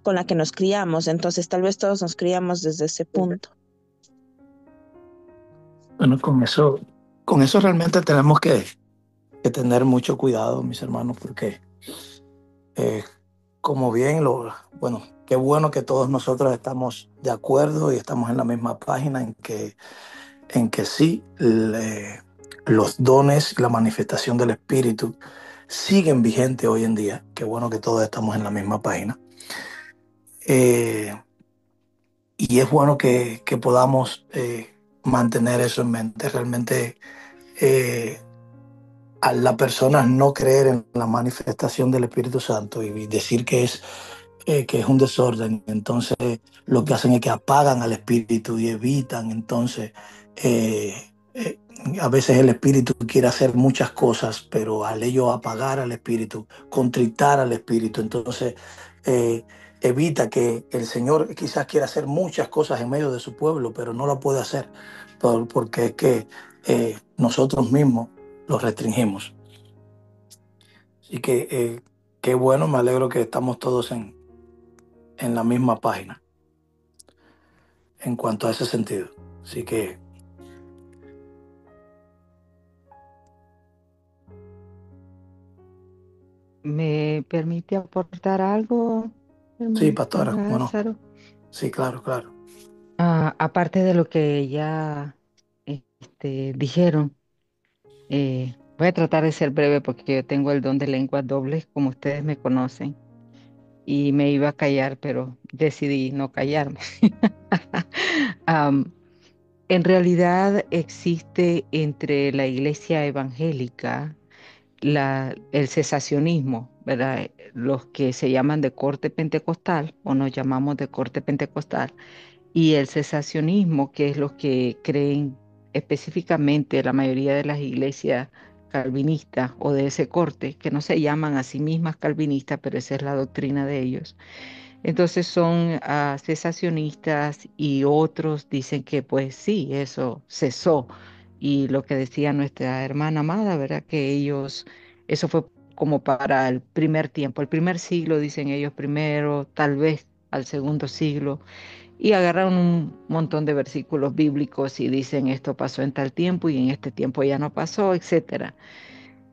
con la que nos criamos, entonces tal vez todos nos criamos desde ese punto. Bueno, con eso realmente tenemos que tener mucho cuidado, mis hermanos, porque eh, como bien bueno, qué bueno que todos nosotros estamos de acuerdo y estamos en la misma página en que sí, los dones y la manifestación del Espíritu siguen vigentes hoy en día. Qué bueno que todos estamos en la misma página. Y es bueno que podamos mantener eso en mente. Realmente, a las personas no creer en la manifestación del Espíritu Santo y decir que es un desorden, entonces lo que hacen es que apagan al Espíritu y evitan. Entonces, eh, eh, a veces el Espíritu quiere hacer muchas cosas, pero al ello apagar al Espíritu, contritar al Espíritu, entonces eh, evita que el Señor quizás quiera hacer muchas cosas en medio de su pueblo, pero no la puede hacer porque es que nosotros mismos lo restringimos. Así que qué bueno, me alegro que estamos todos en la misma página en cuanto a ese sentido. Así que ¿Me permite aportar algo, sí, hermanito pastora, bueno, Lázaro? sí, claro, claro. Aparte de lo que ya dijeron, voy a tratar de ser breve porque yo tengo el don de lenguas dobles, como ustedes me conocen, y me iba a callar, pero decidí no callarme. Am, en realidad existe entre la iglesia evangélica el cesacionismo, ¿verdad? Los que se llaman de corte pentecostal o nos llamamos de corte pentecostal, y el cesacionismo, que es los que creen específicamente la mayoría de las iglesias calvinistas o de ese corte, que no se llaman a sí mismas calvinistas, pero esa es la doctrina de ellos. Entonces son cesacionistas, y otros dicen que pues sí, eso cesó. Y lo que decía nuestra hermana amada, ¿verdad? Que ellos, eso fue como para el primer tiempo, el primer siglo, dicen ellos primero, tal vez al segundo siglo, y agarraron un montón de versículos bíblicos y dicen esto pasó en tal tiempo y en este tiempo ya no pasó, etcétera.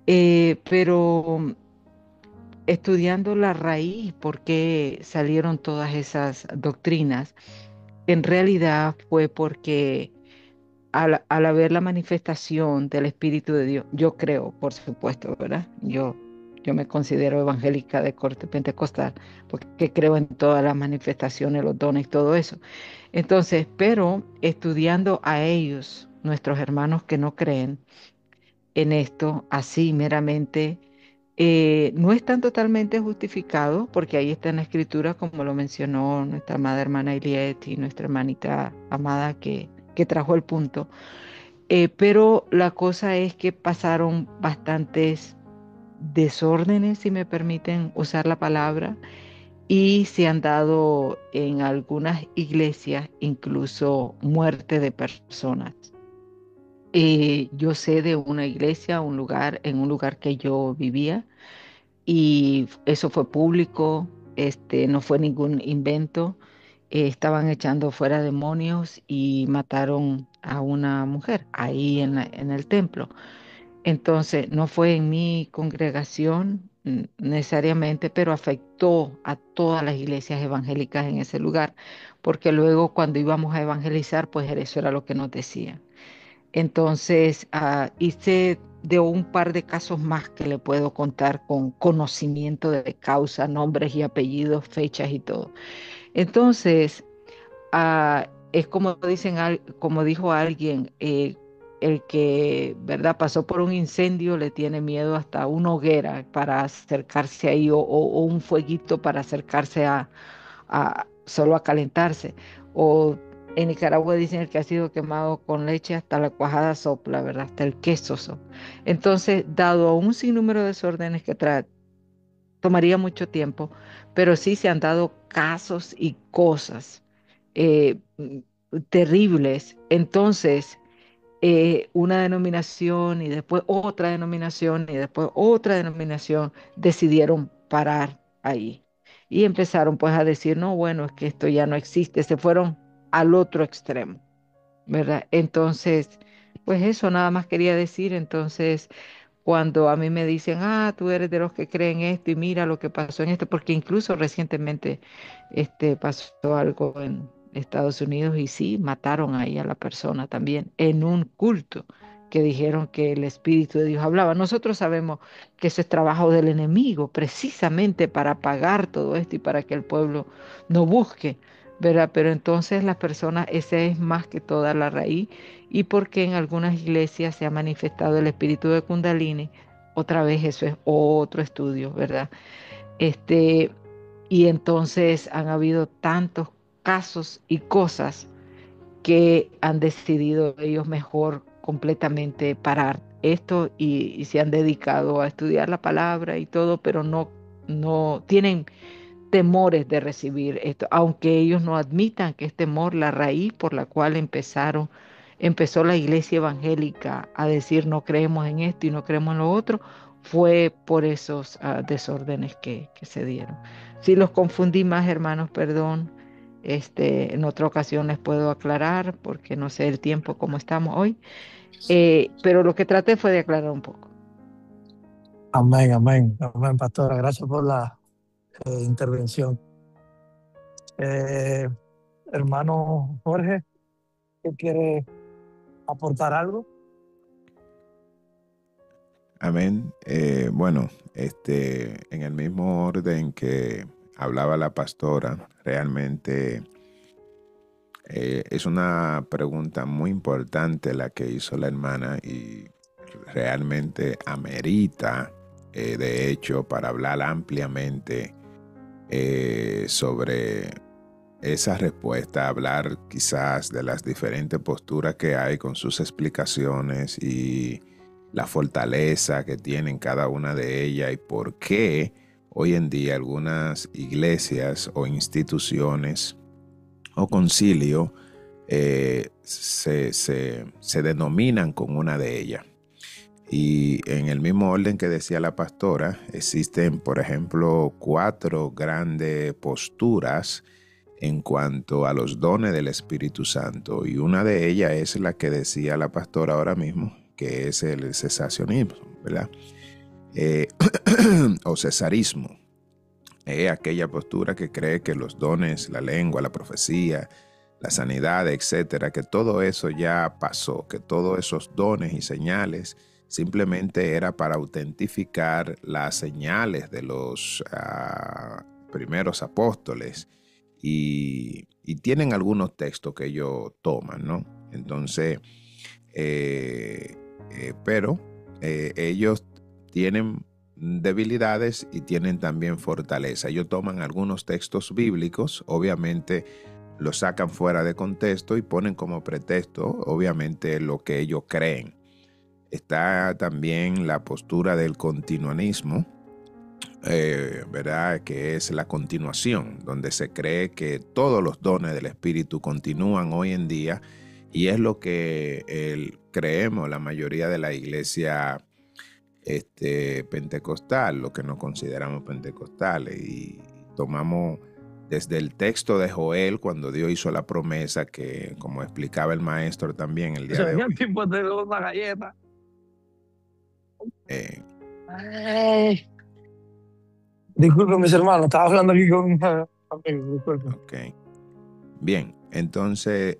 Pero estudiando la raíz, por qué salieron todas esas doctrinas, en realidad fue porque al haber la manifestación del Espíritu de Dios, yo creo, por supuesto, ¿verdad? Yo me considero evangélica de corte pentecostal, porque creo en todas las manifestaciones, los dones, todo eso. Entonces, pero estudiando a ellos, nuestros hermanos que no creen en esto, así meramente, no están totalmente justificados, porque ahí está en la escritura, como lo mencionó nuestra amada hermana Eliet y nuestra hermanita amada que trajo el punto. Pero la cosa es que pasaron bastantes desórdenes, si me permiten usar la palabra, y se han dado en algunas iglesias incluso muerte de personas. Yo sé de una iglesia, en un lugar que yo vivía, y eso fue público, no fue ningún invento. Estaban echando fuera demonios y mataron a una mujer ahí en el templo. Entonces, no fue en mi congregación necesariamente, pero afectó a todas las iglesias evangélicas en ese lugar, porque luego cuando íbamos a evangelizar, pues eso era lo que nos decían. Entonces, hice de un par de casos más que le puedo contar con conocimiento de causa, nombres y apellidos, fechas y todo. Entonces, es como dicen, como dijo alguien, el que, ¿verdad?, pasó por un incendio le tiene miedo hasta a una hoguera para acercarse ahí o un fueguito para acercarse solo a calentarse. O en Nicaragua dicen el que ha sido quemado con leche hasta la cuajada sopla, ¿verdad? Hasta el queso sopla. Entonces, dado a un sinnúmero de desórdenes que tomaría mucho tiempo, pero sí se han dado casos y cosas terribles. Entonces, una denominación y después otra denominación y después otra denominación decidieron parar ahí y empezaron pues a decir, no, bueno, es que esto ya no existe, se fueron al otro extremo, ¿verdad? Entonces, pues eso nada más quería decir. Entonces, cuando a mí me dicen, tú eres de los que creen esto y mira lo que pasó en esto, porque incluso recientemente pasó algo en Estados Unidos y sí, mataron ahí a la persona también en un culto que dijeron que el Espíritu de Dios hablaba. Nosotros sabemos que eso es trabajo del enemigo, precisamente para apagar todo esto y para que el pueblo no busque, ¿verdad? Pero entonces las personas, esa es más que toda la raíz, y porque en algunas iglesias se ha manifestado el espíritu de Kundalini. Otra vez eso es otro estudio, ¿verdad? Este, y entonces han habido tantos casos y cosas que han decidido ellos mejor completamente parar esto y se han dedicado a estudiar la palabra y todo, pero no tienen temores de recibir esto, aunque ellos no admitan que es temor la raíz por la cual empezó la iglesia evangélica a decir no creemos en esto y no creemos en lo otro, fue por esos desórdenes que se dieron. Si los confundí más, hermanos, perdón. En otra ocasión les puedo aclarar porque no sé el tiempo como estamos hoy, pero lo que traté fue de aclarar un poco. Amén, amén, amén, pastora. Gracias por la intervención. Hermano Jorge, ¿qué quiere aportar algo? Amén. Bueno, en el mismo orden que hablaba la pastora, realmente es una pregunta muy importante la que hizo la hermana y realmente amerita, de hecho, para hablar ampliamente sobre esa respuesta, hablar quizás de las diferentes posturas que hay con sus explicaciones y la fortaleza que tienen cada una de ellas y por qué hoy en día algunas iglesias o instituciones o concilio se denominan con una de ellas. Y en el mismo orden que decía la pastora, existen, por ejemplo, 4 grandes posturas en cuanto a los dones del Espíritu Santo. Y una de ellas es la que decía la pastora ahora mismo, que es el cesacionismo, ¿verdad? O cesarismo. Aquella postura que cree que los dones, la lengua, la profecía, la sanidad, etcétera, que todo eso ya pasó, que todos esos dones y señales simplemente era para autentificar las señales de los primeros apóstoles y tienen algunos textos que ellos toman, ¿no? Entonces, pero ellos tienen debilidades y tienen también fortaleza. Ellos toman algunos textos bíblicos, obviamente los sacan fuera de contexto y ponen como pretexto, obviamente, lo que ellos creen. Está también la postura del continuanismo, ¿verdad? Que es la continuación, donde se cree que todos los dones del Espíritu continúan hoy en día, y es lo que creemos la mayoría de la iglesia pentecostal, lo que nos consideramos pentecostales, y tomamos desde el texto de Joel, cuando Dios hizo la promesa, que como explicaba el maestro también el día de hoy. tipo de una galleta. eh, Ay. Disculpen, mis hermanos, estaba hablando aquí con un amigo, disculpen. ok. Bien, entonces,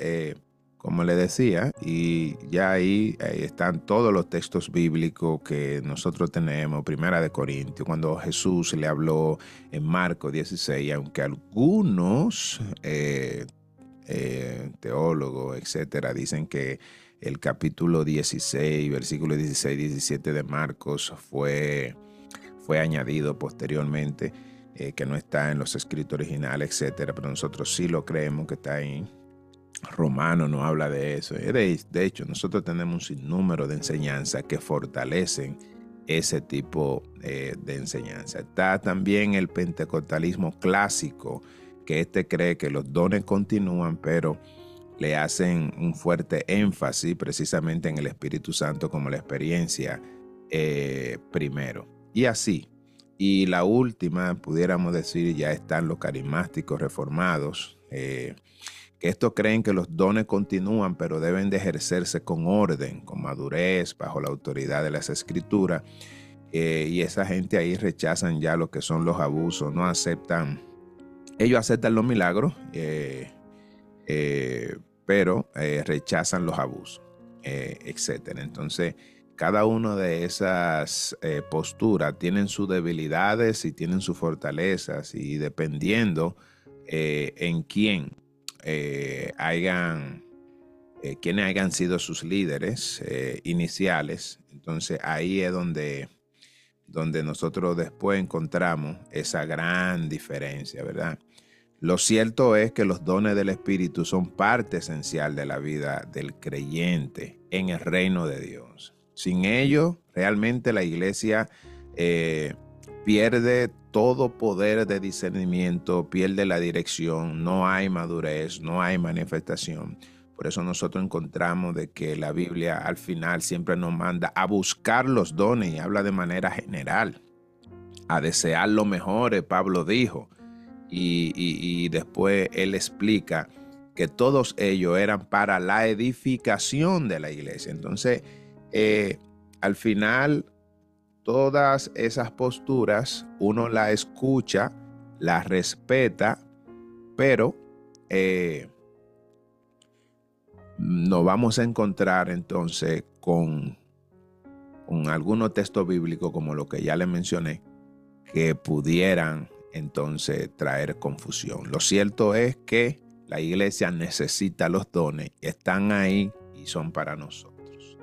como le decía, y ya ahí están todos los textos bíblicos que nosotros tenemos. Primera de Corintios, cuando Jesús le habló en Marcos 16, aunque algunos teólogos, etcétera, dicen que el capítulo 16, versículo 16, 17 de Marcos fue añadido posteriormente, que no está en los escritos originales, etcétera, pero nosotros sí lo creemos que está ahí. Romano no habla de eso. De hecho, nosotros tenemos un sinnúmero de enseñanzas que fortalecen ese tipo de enseñanza. Está también el pentecostalismo clásico, que cree que los dones continúan, pero le hacen un fuerte énfasis precisamente en el Espíritu Santo como la experiencia primero. Y así. Y la última, pudiéramos decir, ya están los carismáticos reformados, que estos creen que los dones continúan, pero deben de ejercerse con orden, con madurez, bajo la autoridad de las Escrituras. Y esa gente ahí rechazan ya lo que son los abusos, no aceptan. Ellos aceptan los milagros, pero rechazan los abusos, etc. Entonces, cada una de esas posturas tienen sus debilidades y tienen sus fortalezas, y dependiendo en quién quienes hayan sido sus líderes iniciales, entonces ahí es donde nosotros después encontramos esa gran diferencia, ¿verdad? Lo cierto es que los dones del Espíritu son parte esencial de la vida del creyente en el reino de Dios. Sin ellos, realmente la iglesia pierde todo poder de discernimiento, pierde la dirección, no hay madurez, no hay manifestación. Por eso nosotros encontramos de que la Biblia al final siempre nos manda a buscar los dones, y habla de manera general, a desear lo mejor, Pablo dijo. Y después él explica que todos ellos eran para la edificación de la iglesia. Entonces, al final, todas esas posturas uno las escucha, las respeta, pero nos vamos a encontrar entonces con algunos textos bíblicos, como lo que ya les mencioné, que pudieran entonces traer confusión. Lo cierto es que la iglesia necesita los dones, están ahí y son para nosotros.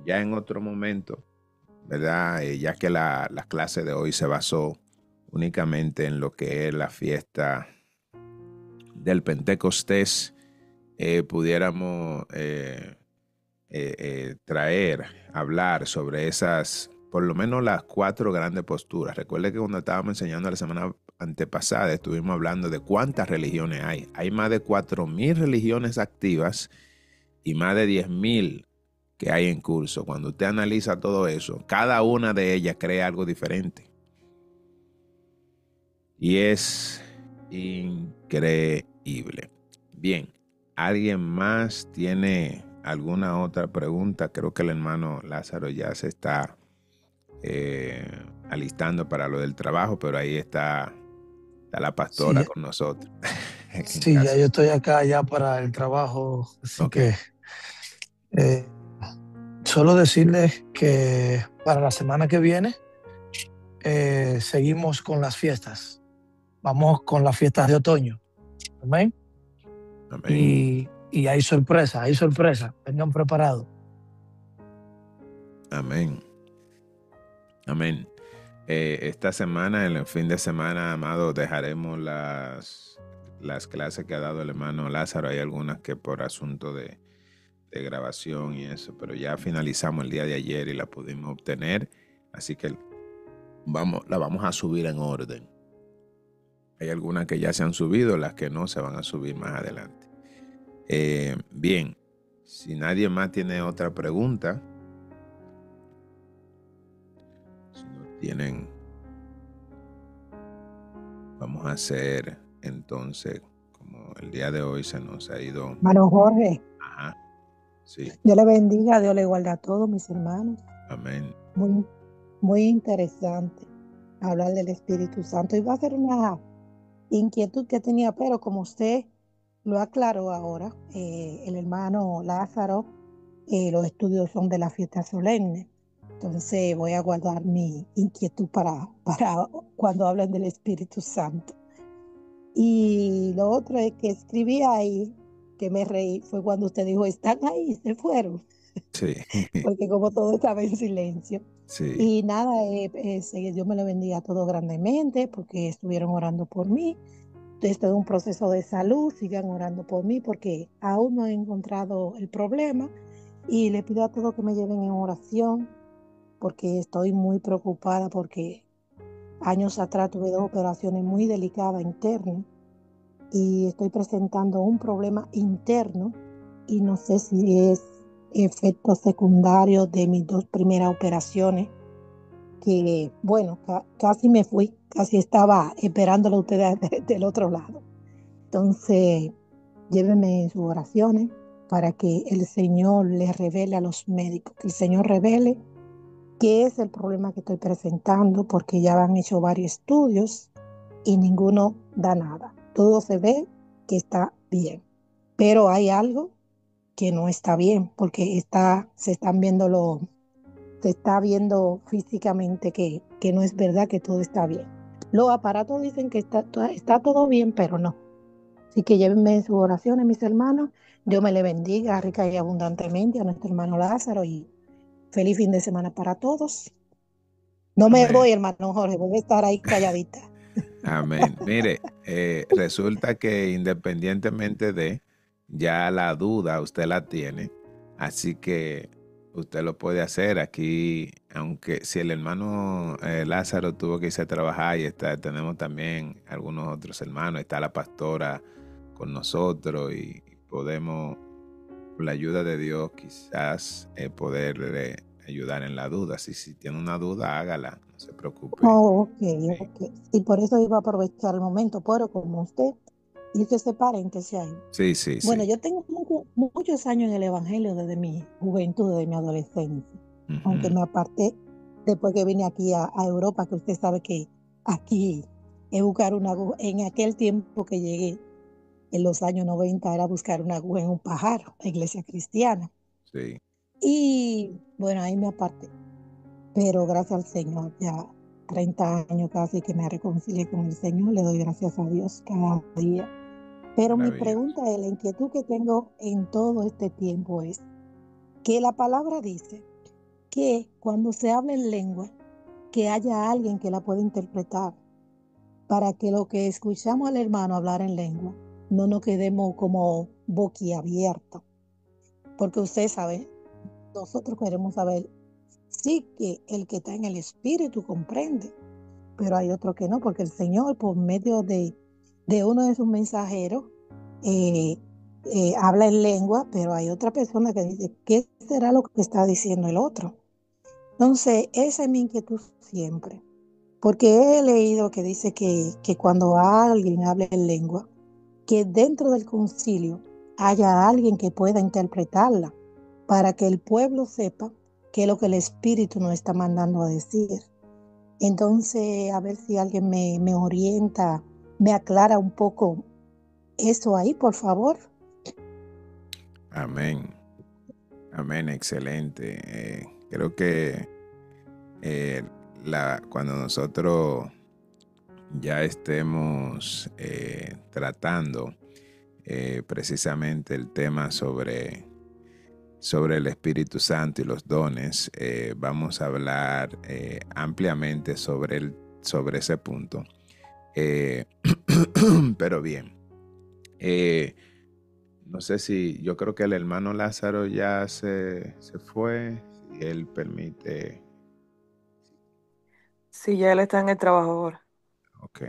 Ya en otro momento, ¿verdad? Ya que la clase de hoy se basó únicamente en lo que es la fiesta del Pentecostés, pudiéramos hablar sobre esas, por lo menos las 4 grandes posturas. Recuerde que cuando estábamos enseñando la semana antepasada, estuvimos hablando de cuántas religiones hay. Hay más de 4,000 religiones activas y más de 10,000 que hay en curso. Cuando usted analiza todo eso, cada una de ellas crea algo diferente. Y es increíble. Bien, ¿alguien más tiene alguna otra pregunta? Creo que el hermano Lázaro ya se está alistando para lo del trabajo, pero ahí está la pastora con nosotros. Sí, ya yo estoy acá ya para el trabajo, así Okay. que solo decirles que para la semana que viene seguimos con las fiestas. Vamos con las fiestas de otoño. Amén. Amén. Y hay sorpresa. Vengan preparados. Amén. Amén. Esta semana, en el fin de semana, amado, dejaremos las clases que ha dado el hermano Lázaro. Hay algunas que por asunto de grabación y eso, pero ya finalizamos el día de ayer y la pudimos obtener. Así que la vamos a subir en orden. Hay algunas que ya se han subido, las que no se van a subir más adelante. Bien, si nadie más tiene otra pregunta, si no tienen, vamos a hacer entonces, como el día de hoy se nos ha ido. Hermano Jorge, Ajá, sí, Dios le bendiga, Dios le guarda a todos mis hermanos. amén. Muy, muy interesante hablar del Espíritu Santo. Y va a ser una inquietud que tenía, pero como usted lo aclaró ahora, el hermano Lázaro, los estudios son de la fiesta solemne. Entonces voy a guardar mi inquietud para cuando hablen del Espíritu Santo. Y lo otro es que escribí ahí, que me reí, fue cuando usted dijo, están ahí, se fueron, Sí, porque como todo estaba en silencio. sí, Y nada, Dios me lo bendiga a todos grandemente, porque estuvieron orando por mí. Estoy en un proceso de salud, sigan orando por mí, porque aún no he encontrado el problema. Y le pido a todos que me lleven en oración, porque estoy muy preocupada, porque años atrás tuve 2 operaciones muy delicadas internas y estoy presentando un problema interno y no sé si es efecto secundario de mis 2 primeras operaciones, que bueno, casi me fui, casi estaba esperándolo a ustedes del otro lado. Entonces, llévenme en sus oraciones para que el Señor les revele a los médicos, que el Señor revele qué es el problema que estoy presentando, porque ya han hecho varios estudios y ninguno da nada. Todo se ve que está bien, pero hay algo que no está bien, porque se está viendo físicamente que no es verdad que todo está bien. Los aparatos dicen que está todo bien, pero no. Así que llévenme en sus oraciones, mis hermanos. Dios me le bendiga rica y abundantemente a nuestro hermano Lázaro y feliz fin de semana para todos. No me amén. voy, hermano Jorge, voy a estar ahí calladita. Amén. Mire, resulta que independientemente de, ya la duda usted la tiene, así que usted lo puede hacer aquí, aunque si el hermano Lázaro tuvo que irse a trabajar y tenemos también algunos otros hermanos, está la pastora con nosotros y podemos, con la ayuda de Dios, quizás poderle ayudar en la duda. Si tiene una duda, hágala, no se preocupe. Oh, ok, Sí, ok. Y por eso iba a aprovechar el momento, pero como usted dice, paréntesis ahí. sí, sí, Bueno, sí. yo tengo muchos años en el Evangelio desde mi juventud, desde mi adolescencia, aunque Ujú. me aparté después que vine aquí a Europa, que usted sabe que aquí es buscar una aguja. En aquel tiempo que llegué, en los años 90, era buscar una aguja en un pajar, la iglesia cristiana. Sí, Y bueno, ahí me aparté. Pero gracias al Señor, ya 30 años casi que me reconcilié con el Señor, le doy gracias a Dios cada día. Pero mi maravilloso. pregunta es, la inquietud que tengo en todo este tiempo es que la palabra dice que cuando se habla en lengua, que haya alguien que la pueda interpretar, para que lo que escuchamos al hermano hablar en lengua, no nos quedemos como boquiabiertos. Porque usted sabe, nosotros queremos saber, sí, que el que está en el espíritu comprende, pero hay otro que no, porque el Señor, por medio de uno de sus mensajeros, eh, habla en lengua, pero hay otra persona que dice, ¿qué será lo que está diciendo el otro? Entonces, esa es mi inquietud siempre, porque he leído que dice que cuando alguien habla en lengua, que dentro del concilio haya alguien que pueda interpretarla, para que el pueblo sepa qué es lo que el Espíritu nos está mandando a decir. Entonces, a ver si alguien me orienta, me aclara un poco eso ahí, por favor. Amén. Amén, excelente. Creo que eh, cuando nosotros ya estemos tratando precisamente el tema sobre el Espíritu Santo y los dones, vamos a hablar ampliamente sobre ese punto. Pero bien, no sé si, yo creo que el hermano Lázaro ya se fue, si él permite. Sí, ya él está en el trabajo ahora. Ok,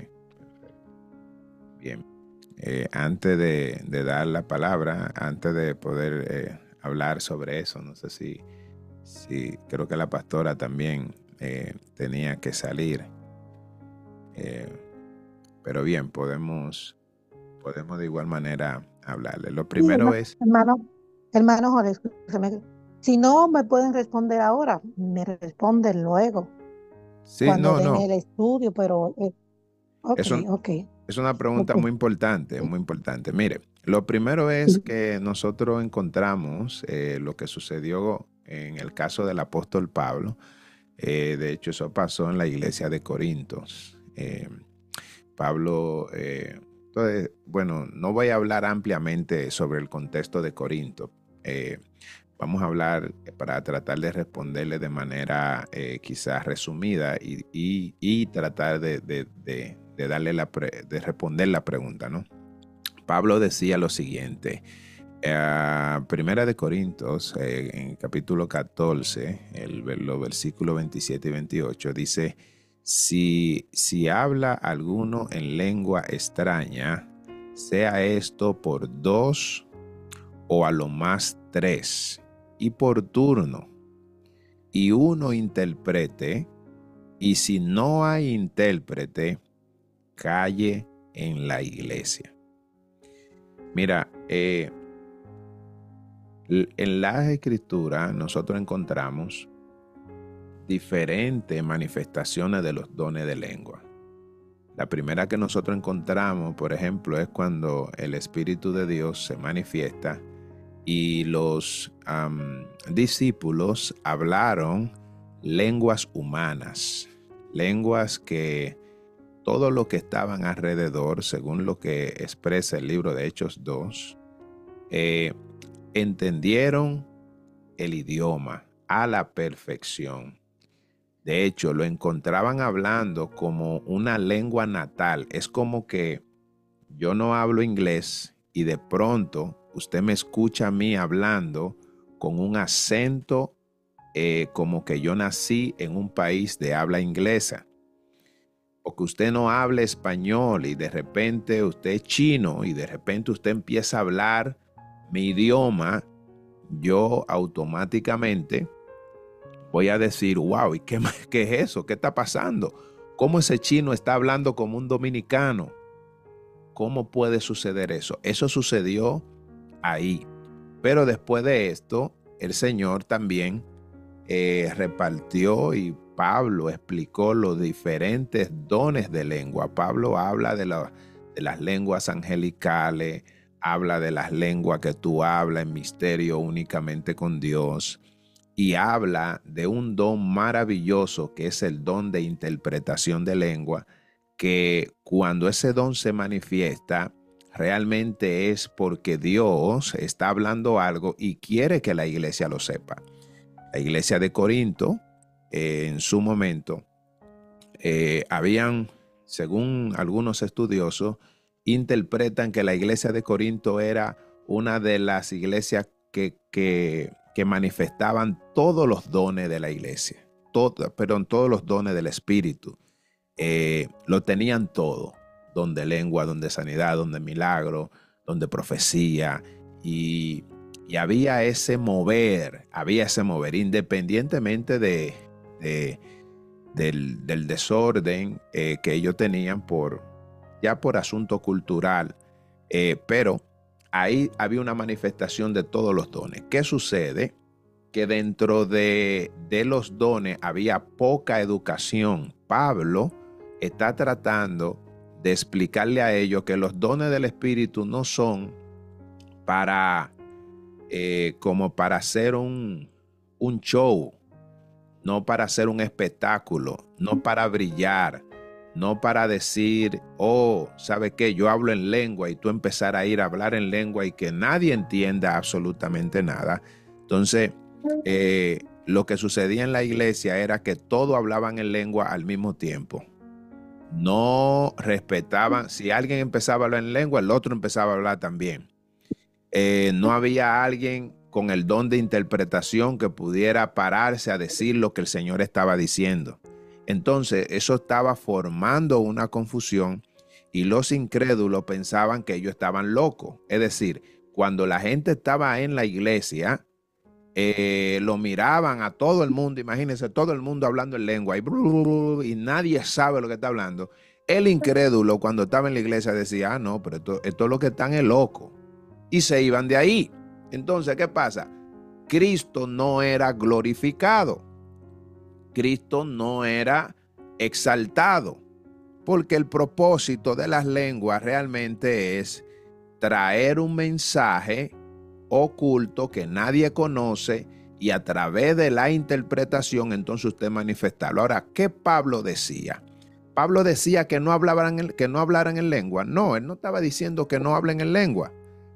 bien. Antes de dar la palabra, antes de poder hablar sobre eso, no sé si creo que la pastora también tenía que salir. Pero bien, podemos de igual manera hablarle. Lo Sí, primero es, hermano Jorge, escúchame. Si no me pueden responder ahora, me responden luego, sí, cuando no, den no, el estudio, pero ok, es, un- ok, es una pregunta ok. muy importante, muy importante. Mire, lo primero es que nosotros encontramos lo que sucedió en el caso del apóstol Pablo. De hecho, eso pasó en la iglesia de Corintios. Pablo, entonces, bueno, no voy a hablar ampliamente sobre el contexto de Corinto. Vamos a hablar para tratar de responderle de manera quizás resumida y tratar de darle de responder la pregunta, ¿no? Pablo decía lo siguiente. Primera de Corintios, en el capítulo 14, los versículos 27 y 28, dice, si habla alguno en lengua extraña, sea esto por 2 o a lo más 3, y por turno, y uno interprete, y si no hay intérprete, calle en la iglesia. Mira, en las escrituras nosotros encontramos diferentes manifestaciones de los dones de lengua. La primera que nosotros encontramos, por ejemplo, es cuando el Espíritu de Dios se manifiesta y los discípulos hablaron lenguas humanas, lenguas que todo lo que estaban alrededor, según lo que expresa el libro de Hechos 2, entendieron el idioma a la perfección. De hecho, lo encontraban hablando como una lengua natal. Es como que yo no hablo inglés y de pronto usted me escucha a mí hablando con un acento como que yo nací en un país de habla inglesa. O que usted no hable español y de repente usted es chino y de repente usted empieza a hablar mi idioma, yo automáticamente voy a decir, wow, ¿y qué es eso? ¿Qué está pasando? ¿Cómo ese chino está hablando como un dominicano? ¿Cómo puede suceder eso? Eso sucedió ahí. Pero después de esto, el Señor también repartió y Pablo explicó los diferentes dones de lengua. Pablo habla de las lenguas angelicales, habla de las lenguas que tú hablas en misterio únicamente con Dios y habla de un don maravilloso que es el don de interpretación de lengua, que cuando ese don se manifiesta, realmente es porque Dios está hablando algo y quiere que la iglesia lo sepa. La iglesia de Corinto, en su momento, habían, según algunos estudiosos, interpretan que la iglesia de Corinto era una de las iglesias que manifestaban todos los dones de la iglesia, todos los dones del Espíritu. Lo tenían todo, don de lengua, don de sanidad, don de milagro, don de profecía, y había ese mover, independientemente del desorden que ellos tenían por asunto cultural, pero ahí había una manifestación de todos los dones. ¿Qué sucede? Que dentro de los dones había poca educación. Pablo está tratando de explicarle a ellos que los dones del Espíritu no son para como para hacer un show, no para hacer un espectáculo, no para brillar, no para decir, oh, ¿sabe qué? Yo hablo en lengua y tú empezar a ir a hablar en lengua y que nadie entienda absolutamente nada. Entonces, lo que sucedía en la iglesia era que todos hablaban en lengua al mismo tiempo. No respetaban, si alguien empezaba a hablar en lengua, el otro empezaba a hablar también. No había alguien con el don de interpretación que pudiera pararse a decir lo que el Señor estaba diciendo. Entonces, eso estaba formando una confusión y los incrédulos pensaban que ellos estaban locos. Es decir, cuando la gente estaba en la iglesia, lo miraban a todo el mundo, imagínense, todo el mundo hablando en lengua y nadie sabe lo que está hablando. El incrédulo, cuando estaba en la iglesia, decía, ah, no, pero esto es lo que están es loco. Y se iban de ahí. Entonces, ¿qué pasa? Cristo no era glorificado. Cristo no era exaltado, porque el propósito de las lenguas realmente es traer un mensaje oculto que nadie conoce y a través de la interpretación entonces usted manifestarlo. Ahora, ¿qué Pablo decía? Pablo decía que no hablaran en lengua. No, él no estaba diciendo que no hablen en lengua.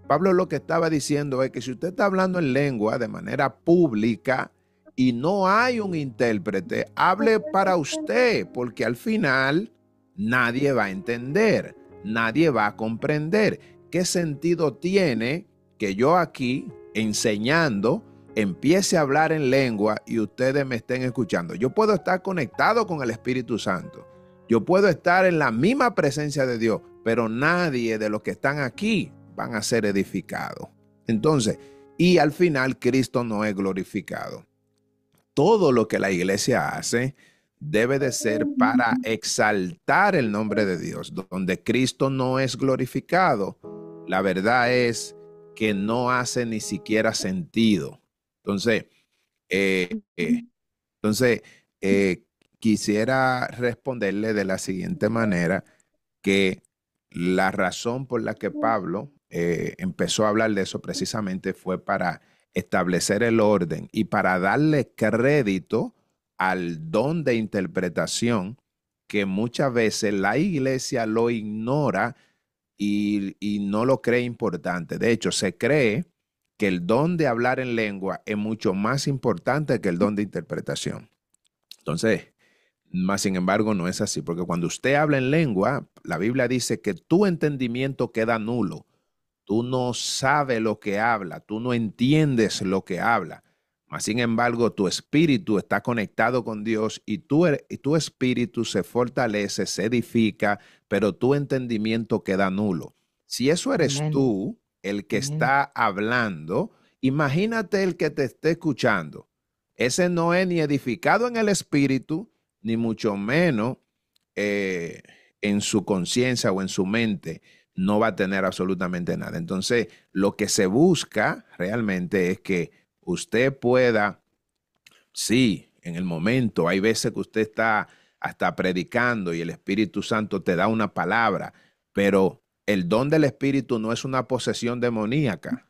Pablo lo que estaba diciendo es que si usted está hablando en lengua de manera pública y no hay un intérprete, hable para usted, porque al final nadie va a entender, nadie va a comprender. ¿Qué sentido tiene que yo aquí enseñando empiece a hablar en lengua y ustedes me estén escuchando? Yo puedo estar conectado con el Espíritu Santo, yo puedo estar en la misma presencia de Dios, pero nadie de los que están aquí van a ser edificados. Entonces, y al final Cristo no es glorificado. Todo lo que la iglesia hace debe de ser para exaltar el nombre de Dios. Donde Cristo no es glorificado, la verdad es que no hace ni siquiera sentido. Entonces, quisiera responderle de la siguiente manera, que la razón por la que Pablo empezó a hablar de eso precisamente fue para establecer el orden y para darle crédito al don de interpretación que muchas veces la iglesia lo ignora y no lo cree importante. De hecho, se cree que el don de hablar en lengua es mucho más importante que el don de interpretación. Entonces, más sin embargo, no es así, porque cuando usted habla en lengua, la Biblia dice que tu entendimiento queda nulo. Tú no sabes lo que habla, tú no entiendes lo que habla. Más sin embargo, tu espíritu está conectado con Dios y tu espíritu se fortalece, se edifica, pero tu entendimiento queda nulo. Si eso eres Amén. tú, el que Amén. está hablando, imagínate el que te esté escuchando. Ese no es ni edificado en el espíritu, ni mucho menos en su conciencia o en su mente, no va a tener absolutamente nada. Entonces, lo que se busca realmente es que usted pueda, sí, en el momento, hay veces que usted está hasta predicando y el Espíritu Santo te da una palabra, pero el don del Espíritu no es una posesión demoníaca.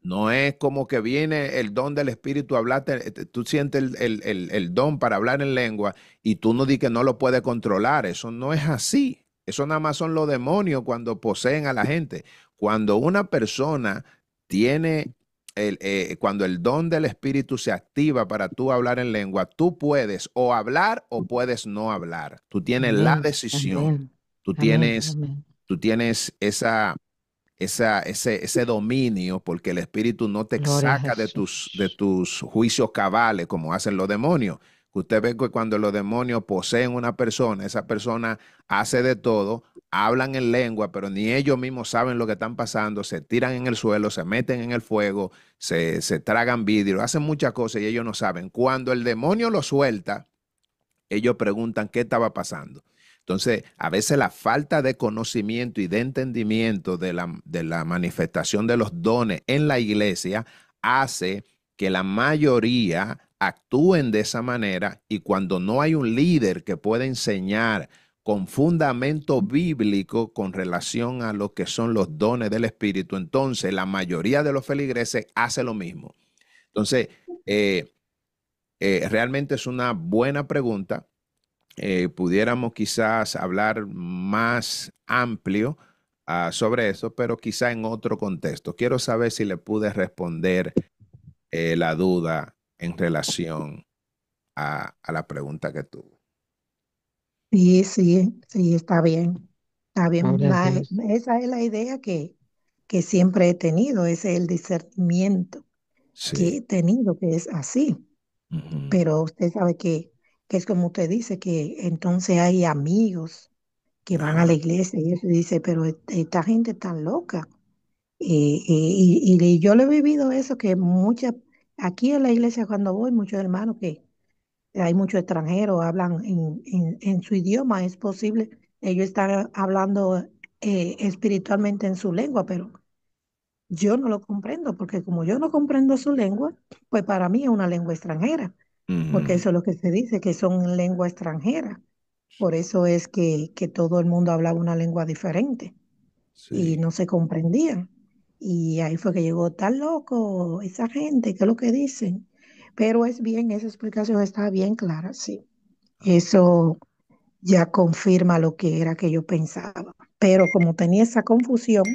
No es como que viene el don del Espíritu a hablarte, tú sientes el don para hablar en lengua y tú no di que no lo puedes controlar. Eso no es así. Eso nada más son los demonios cuando poseen a la gente. Cuando una persona tiene, cuando el don del Espíritu se activa para tú hablar en lengua, tú puedes o hablar o puedes no hablar. Tú tienes la Amén. decisión. Amén. Tú Amén. tienes, Amén. tú tienes ese dominio, porque el espíritu no te Gloria a saca de Jesús. tus juicios cabales como hacen los demonios. Usted ve que cuando los demonios poseen una persona, esa persona hace de todo, hablan en lengua, pero ni ellos mismos saben lo que están pasando, se tiran en el suelo, se meten en el fuego, se tragan vidrio, hacen muchas cosas y ellos no saben. Cuando el demonio lo suelta, ellos preguntan qué estaba pasando. Entonces, a veces la falta de conocimiento y de entendimiento de la manifestación de los dones en la iglesia hace que la mayoría actúen de esa manera, y cuando no hay un líder que pueda enseñar con fundamento bíblico con relación a lo que son los dones del Espíritu, entonces la mayoría de los feligreses hace lo mismo. Entonces, realmente es una buena pregunta. Pudiéramos quizás hablar más amplio sobre eso, pero quizá en otro contexto. Quiero saber si le pude responder la duda en relación a la pregunta que tuvo. Sí, sí, sí, está bien. Está bien. Gloria a Dios. Esa es la idea que siempre he tenido, ese es el discernimiento que Sí. he tenido, que es así. Ujú. Pero usted sabe que que es como usted dice, que entonces hay amigos que van a la Ajá. iglesia y eso y dice, pero esta gente está loca. Y yo lo he vivido eso, que muchas, aquí en la iglesia cuando voy, muchos hermanos que hay muchos extranjeros, hablan en su idioma, es posible, ellos están hablando espiritualmente en su lengua, pero yo no lo comprendo, porque como yo no comprendo su lengua, pues para mí es una lengua extranjera, porque Ujú. eso es lo que se dice, que son lengua extranjera. Por eso es que todo el mundo hablaba una lengua diferente y Sí. no se comprendían. Y ahí fue que llegó tan loco esa gente, ¿qué es lo que dicen? Pero es bien, esa explicación está bien clara, sí. Eso ya confirma lo que era que yo pensaba. Pero como tenía esa confusión,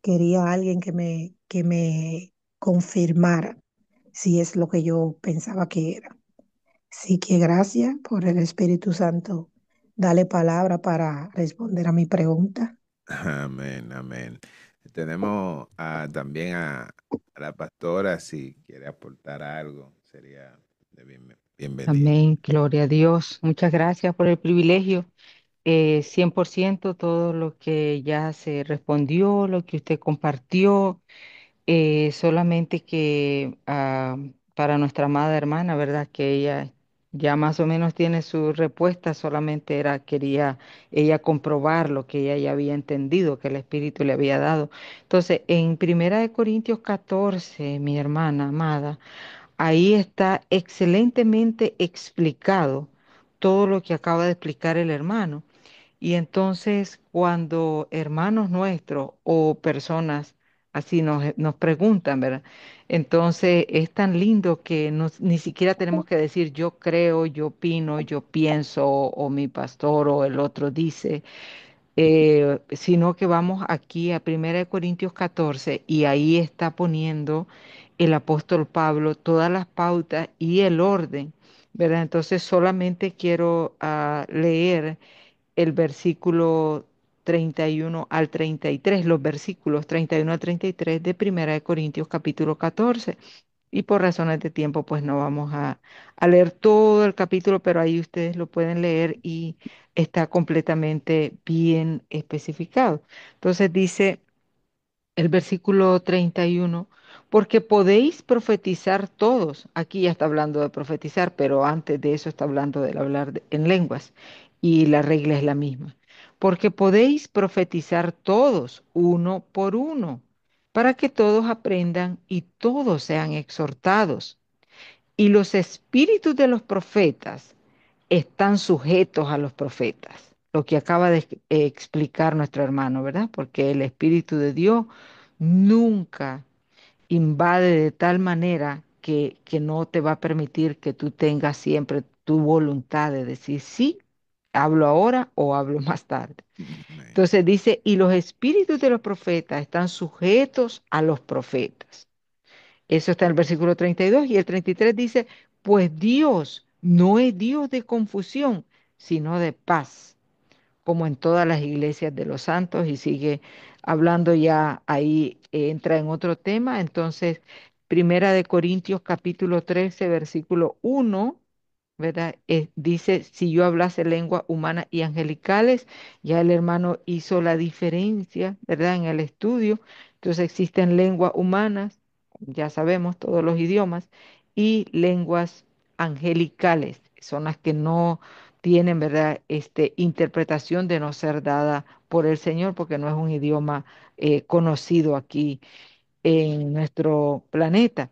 quería a alguien que me confirmara si es lo que yo pensaba que era. Así que gracias por el Espíritu Santo. Dale palabra para responder a mi pregunta. Amén, amén. Tenemos también a la pastora, si quiere aportar algo, sería bienvenida. Amén, gloria a Dios. Muchas gracias por el privilegio. 100% todo lo que ya se respondió, lo que usted compartió, solamente que para nuestra amada hermana, ¿verdad? Que ella ya más o menos tiene su respuesta, solamente quería ella comprobar lo que ella ya había entendido, que el Espíritu le había dado. Entonces, en Primera de Corintios 14, mi hermana amada, ahí está excelentemente explicado todo lo que acaba de explicar el hermano. Y entonces, cuando hermanos nuestros o personas así nos preguntan, ¿verdad? Entonces, es tan lindo que ni siquiera tenemos que decir yo creo, yo opino, yo pienso, o mi pastor o el otro dice, sino que vamos aquí a 1 Corintios 14 y ahí está poniendo el apóstol Pablo todas las pautas y el orden, ¿verdad? Entonces, solamente quiero leer el versículo 31 al 33, los versículos 31 al 33 de Primera de Corintios capítulo 14. Y por razones de tiempo, pues no vamos a leer todo el capítulo, pero ahí ustedes lo pueden leer y está completamente bien especificado. Entonces dice el versículo 31, porque podéis profetizar todos. Aquí ya está hablando de profetizar, pero antes de eso está hablando del hablar en lenguas. Y la regla es la misma. Porque podéis profetizar todos, uno por uno, para que todos aprendan y todos sean exhortados. Y los espíritus de los profetas están sujetos a los profetas. Lo que acaba de explicar nuestro hermano, ¿verdad? Porque el Espíritu de Dios nunca invade de tal manera que no te va a permitir que tú tengas siempre tu voluntad de decir sí, hablo ahora o hablo más tarde. Amén. Entonces dice, y los espíritus de los profetas están sujetos a los profetas. Eso está en el versículo 32 y el 33 dice, pues Dios no es Dios de confusión, sino de paz, como en todas las iglesias de los santos, y sigue hablando ya ahí, entra en otro tema. Entonces, Primera de Corintios capítulo 13 versículo 1, ¿verdad? Dice, si yo hablase lengua humana y angelicales, ya el hermano hizo la diferencia, ¿verdad? En el estudio. Entonces existen lenguas humanas, ya sabemos todos los idiomas, y lenguas angelicales, son las que no tienen, ¿verdad? Interpretación de no ser dada por el Señor, porque no es un idioma conocido aquí en nuestro planeta.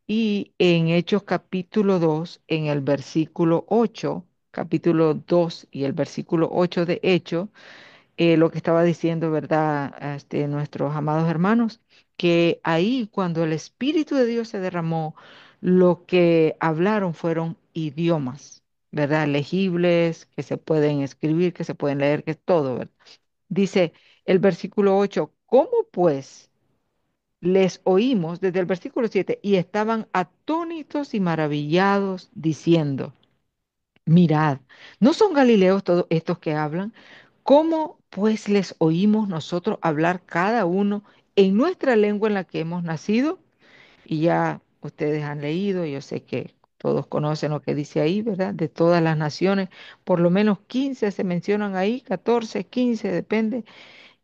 Y en Hechos capítulo 2 en el versículo 8 capítulo 2 y el versículo 8 de Hechos, lo que estaba diciendo, ¿verdad? Nuestros amados hermanos, que ahí cuando el Espíritu de Dios se derramó, lo que hablaron fueron idiomas, ¿verdad? Legibles, que se pueden escribir, que se pueden leer, que es todo, ¿verdad? Dice el versículo 8, ¿cómo pues les oímos desde el versículo 7 y estaban atónitos y maravillados diciendo, mirad, ¿no son galileos todos estos que hablan? ¿Cómo pues les oímos nosotros hablar cada uno en nuestra lengua en la que hemos nacido? Y ya ustedes han leído, yo sé que Todos conocen lo que dice ahí, ¿verdad? De todas las naciones, por lo menos 15 se mencionan ahí, 14, 15, depende,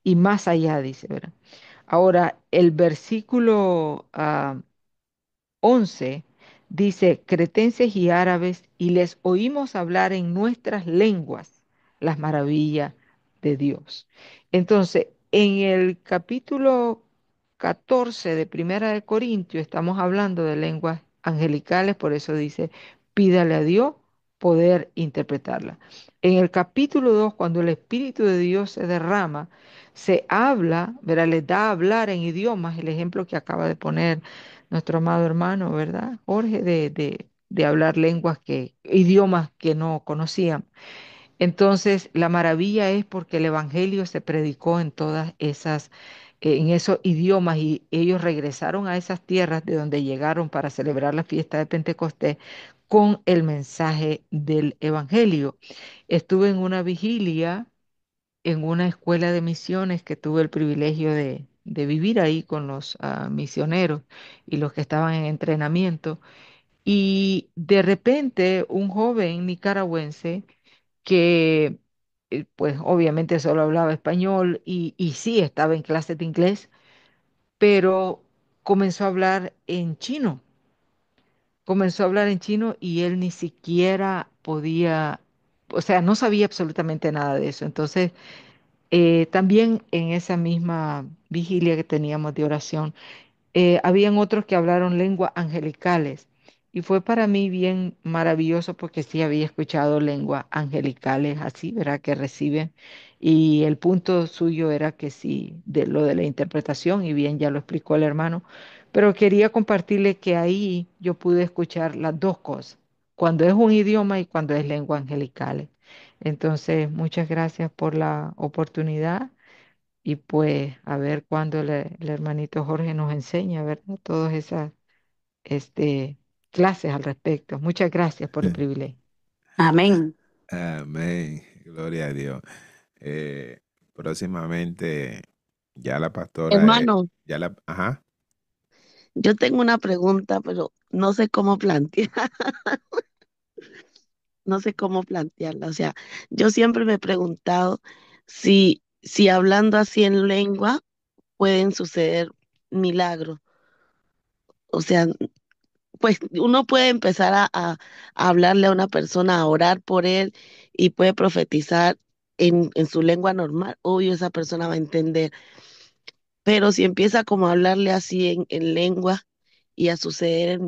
y más allá dice, ¿verdad? Ahora, el versículo 11 dice, cretenses y árabes, y les oímos hablar en nuestras lenguas las maravillas de Dios. Entonces, en el capítulo 14 de Primera de Corintios estamos hablando de lenguas angelicales, por eso dice, pídale a Dios poder interpretarla. En el capítulo 2, cuando el Espíritu de Dios se derrama, se habla, ¿verdad? Les da a hablar en idiomas, el ejemplo que acaba de poner nuestro amado hermano, ¿verdad? Jorge, de hablar idiomas que no conocían. Entonces, la maravilla es porque el evangelio se predicó en todas esas, en esos idiomas y ellos regresaron a esas tierras de donde llegaron para celebrar la fiesta de Pentecostés con el mensaje del evangelio. Estuve en una vigilia en una escuela de misiones que tuve el privilegio de vivir ahí con los misioneros y los que estaban en entrenamiento. Y de repente un joven nicaragüense que pues obviamente solo hablaba español y sí estaba en clases de inglés, pero comenzó a hablar en chino. Comenzó a hablar en chino y él ni siquiera podía, o sea, no sabía absolutamente nada de eso. Entonces, también en esa misma vigilia que teníamos de oración, habían otros que hablaron lenguas angelicales y fue para mí bien maravilloso porque sí había escuchado lenguas angelicales así, ¿verdad? Que reciben y el punto suyo era que sí, de lo de la interpretación y bien ya lo explicó el hermano, pero quería compartirle que ahí yo pude escuchar las dos cosas, cuando es un idioma y cuando es lengua angelicales. Entonces, muchas gracias por la oportunidad y pues a ver cuándo el hermanito Jorge nos enseña, ¿verdad? Todas esas este, clases al respecto. Muchas gracias por el privilegio. Amén. Amén. Gloria a Dios. Eh, próximamente ya la pastora, Hermano, ajá. yo tengo una pregunta, pero no sé cómo plantear, no sé cómo plantearla. O sea, yo siempre me he preguntado si hablando así en lengua pueden suceder milagros. O sea, pues uno puede empezar a hablarle a una persona, a orar por él y puede profetizar en su lengua normal. Obvio, esa persona va a entender. Pero si empieza como a hablarle así en lengua y a suceder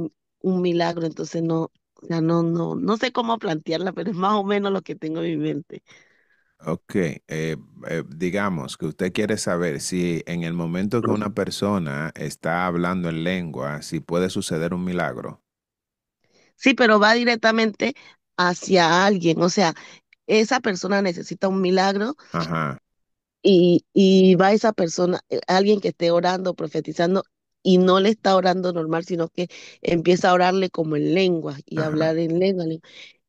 un milagro, entonces no, o sea, no sé cómo plantearla, pero es más o menos lo que tengo en mi mente. Ok, digamos que usted quiere saber si en el momento que una persona está hablando en lengua, si puede suceder un milagro. Sí, pero va directamente hacia alguien, o sea, esa persona necesita un milagro Ajá, y va esa persona, alguien que esté orando, profetizando, y no le está orando normal, sino que empieza a orarle como en lengua y a ajá. hablar en lengua.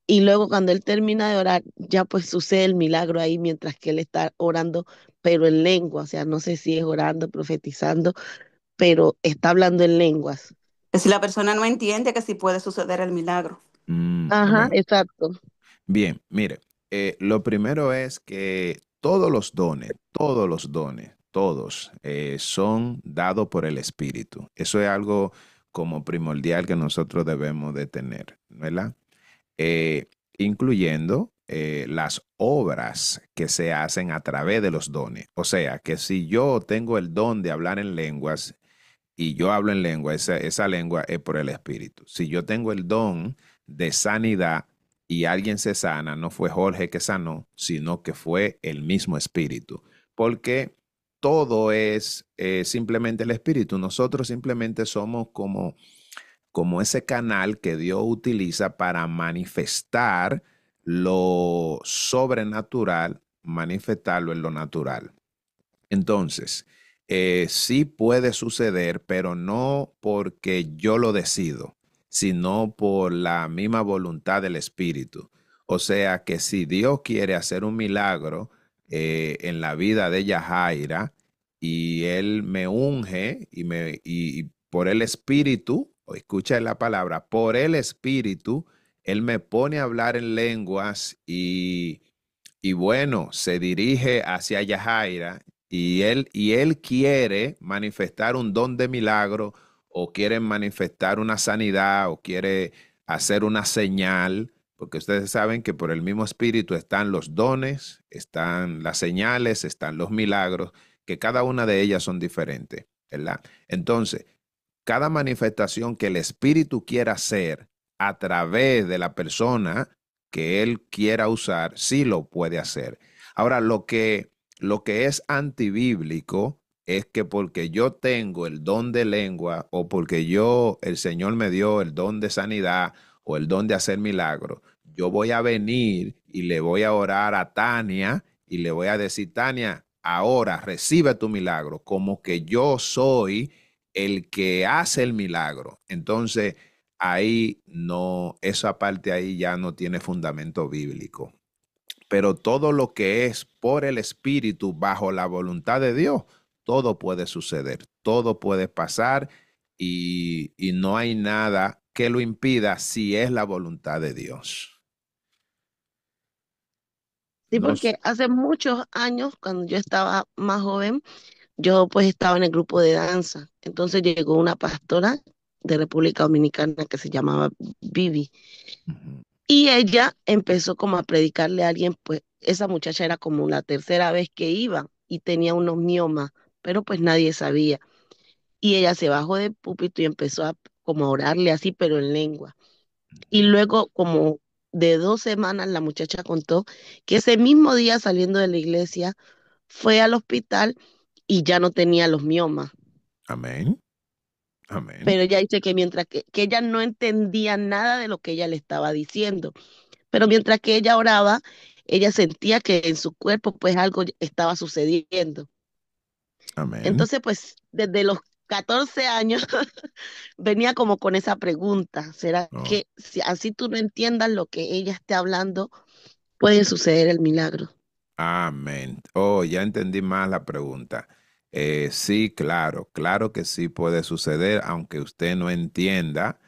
Y luego cuando él termina de orar, ya pues sucede el milagro ahí mientras que él está orando, pero en lengua, o sea, no sé si es orando, profetizando, pero está hablando en lenguas. Que si la persona no entiende que sí puede suceder el milagro. Ajá, Amén. exacto. Bien, mire, lo primero es que todos son dados por el Espíritu. Eso es algo como primordial que nosotros debemos de tener, ¿verdad? Incluyendo las obras que se hacen a través de los dones. O sea, que si yo tengo el don de hablar en lenguas y yo hablo en lengua, esa lengua es por el Espíritu. Si yo tengo el don de sanidad y alguien se sana, no fue Jorge que sanó, sino que fue el mismo Espíritu. Porque todo es simplemente el Espíritu. Nosotros simplemente somos como ese canal que Dios utiliza para manifestar lo sobrenatural, manifestarlo en lo natural. Entonces, sí puede suceder, pero no porque yo lo decido, sino por la misma voluntad del Espíritu. O sea que si Dios quiere hacer un milagro en la vida de Yajaira y Él me unge y por el Espíritu o escucha la palabra, por el Espíritu, Él me pone a hablar en lenguas y bueno, se dirige hacia Yajaira y él quiere manifestar un don de milagro o quiere manifestar una sanidad o quiere hacer una señal, porque ustedes saben que por el mismo Espíritu están los dones, están las señales, están los milagros, que cada una de ellas son diferentes, ¿verdad? Entonces, cada manifestación que el Espíritu quiera hacer a través de la persona que él quiera usar, sí lo puede hacer. Ahora, lo que es antibíblico es que porque yo tengo el don de lengua o porque el Señor me dio el don de sanidad o el don de hacer milagros, yo voy a venir y le voy a orar a Tania y le voy a decir, Tania, ahora recibe tu milagro, como que yo soy el que hace el milagro. Entonces, ahí no, esa parte ahí ya no tiene fundamento bíblico. Pero todo lo que es por el Espíritu bajo la voluntad de Dios, todo puede suceder, todo puede pasar y no hay nada que lo impida si es la voluntad de Dios. Sí, No sé. porque hace muchos años, cuando yo estaba más joven, yo pues estaba en el grupo de danza. Entonces llegó una pastora de República Dominicana que se llamaba Vivi. Ujú. Y ella empezó como a predicarle a alguien, pues esa muchacha era como la tercera vez que iba y tenía unos miomas, pero pues nadie sabía. Y ella se bajó del púlpito y empezó a como a orarle así, pero en lengua. Y luego, como de 2 semanas, la muchacha contó que ese mismo día saliendo de la iglesia fue al hospital y ya no tenía los miomas. Amén. Amén. Pero ella dice que mientras que ella no entendía nada de lo que ella le estaba diciendo, pero mientras que ella oraba, ella sentía que en su cuerpo pues algo estaba sucediendo. Amén. Entonces pues desde los 14 años venía como con esa pregunta, ¿será Oh, que si así tú no entiendas lo que ella esté hablando, puede suceder el milagro? amén. Oh, ya entendí más la pregunta. Sí, claro, claro que sí puede suceder, aunque usted no entienda,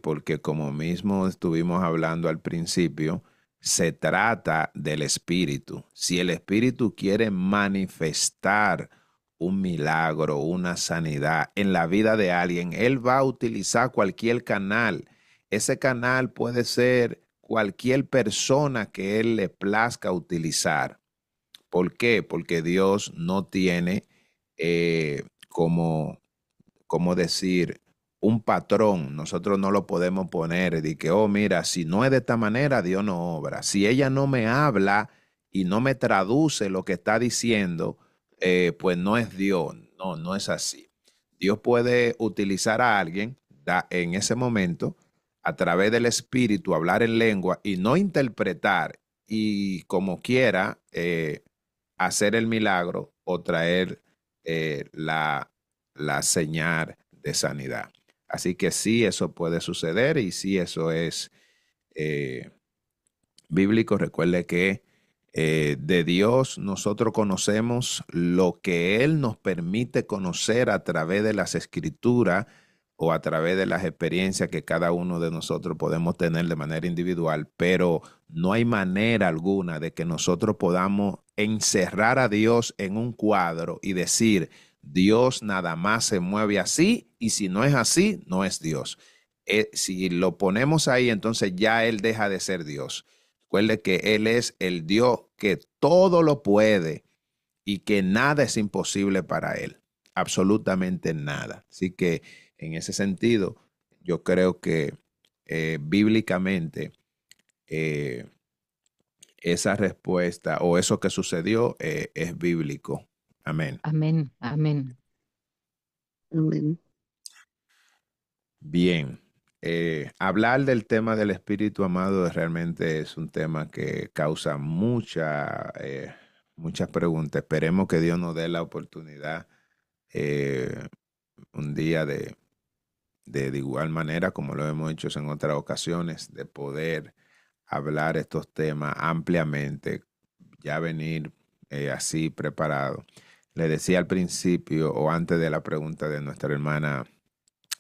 porque como mismo estuvimos hablando al principio, se trata del espíritu. Si el espíritu quiere manifestar un milagro, una sanidad en la vida de alguien, él va a utilizar cualquier canal. Ese canal puede ser cualquier persona que él le plazca utilizar. ¿Por qué? Porque Dios no tiene como decir, un patrón. Nosotros no lo podemos poner de que, oh, mira, si no es de esta manera, Dios no obra. Si ella no me habla y no me traduce lo que está diciendo, pues no es Dios. No, no es así. Dios puede utilizar a alguien en ese momento a través del espíritu, hablar en lengua y no interpretar y como quiera hacer el milagro o traer la señal de sanidad. Así que sí, eso puede suceder y sí, eso es eh, bíblico. Recuerde que de Dios nosotros conocemos lo que Él nos permite conocer a través de las escrituras o a través de las experiencias que cada uno de nosotros podemos tener de manera individual, pero no hay manera alguna de que nosotros podamos encerrar a Dios en un cuadro y decir, Dios nada más se mueve así y si no es así, no es Dios. Si lo ponemos ahí, entonces ya Él deja de ser Dios. Recuerde que Él es el Dios que todo lo puede y que nada es imposible para Él. Absolutamente nada. Así que en ese sentido, yo creo que bíblicamente eh, esa respuesta o eso que sucedió es bíblico. Amén. Amén, amén. Amén. Bien. Hablar del tema del Espíritu Amado realmente es un tema que causa muchas preguntas. Esperemos que Dios nos dé la oportunidad un día de igual manera como lo hemos hecho en otras ocasiones, de poder hablar estos temas ampliamente, ya venir así preparado. Le decía al principio o antes de la pregunta de nuestra hermana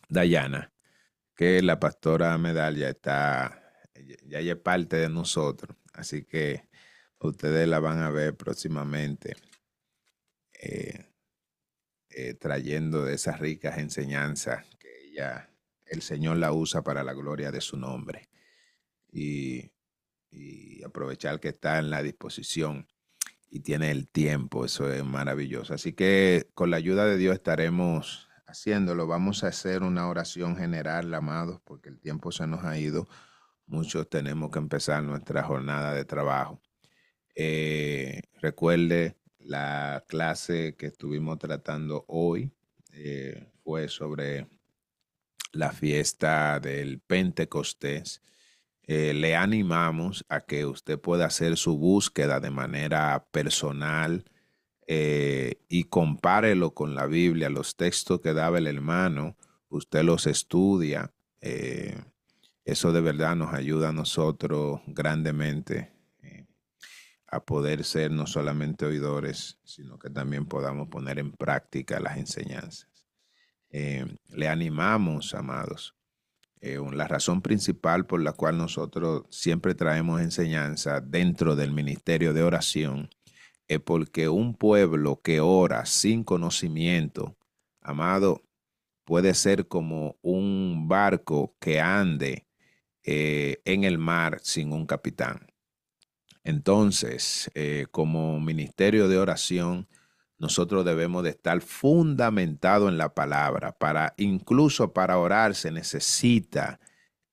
Dayana, que la pastora Medal ya es parte de nosotros, así que ustedes la van a ver próximamente eh, trayendo de esas ricas enseñanzas que el Señor la usa para la gloria de su nombre. Y aprovechar que está en la disposición y tiene el tiempo, eso es maravilloso. Así que con la ayuda de Dios estaremos haciéndolo. Vamos a hacer una oración general, amados, porque el tiempo se nos ha ido. Muchos tenemos que empezar nuestra jornada de trabajo. Recuerde, la clase que estuvimos tratando hoy fue sobre la fiesta del Pentecostés. Le animamos a que usted pueda hacer su búsqueda de manera personal y compárelo con la Biblia, los textos que daba el hermano, usted los estudia. Eso de verdad nos ayuda a nosotros grandemente a poder ser no solamente oidores, sino que también podamos poner en práctica las enseñanzas. Le animamos, amados. La razón principal por la cual nosotros siempre traemos enseñanza dentro del ministerio de oración es porque un pueblo que ora sin conocimiento, amado, puede ser como un barco que ande en el mar sin un capitán. Entonces, como ministerio de oración, nosotros debemos de estar fundamentados en la palabra. Incluso para orar se necesita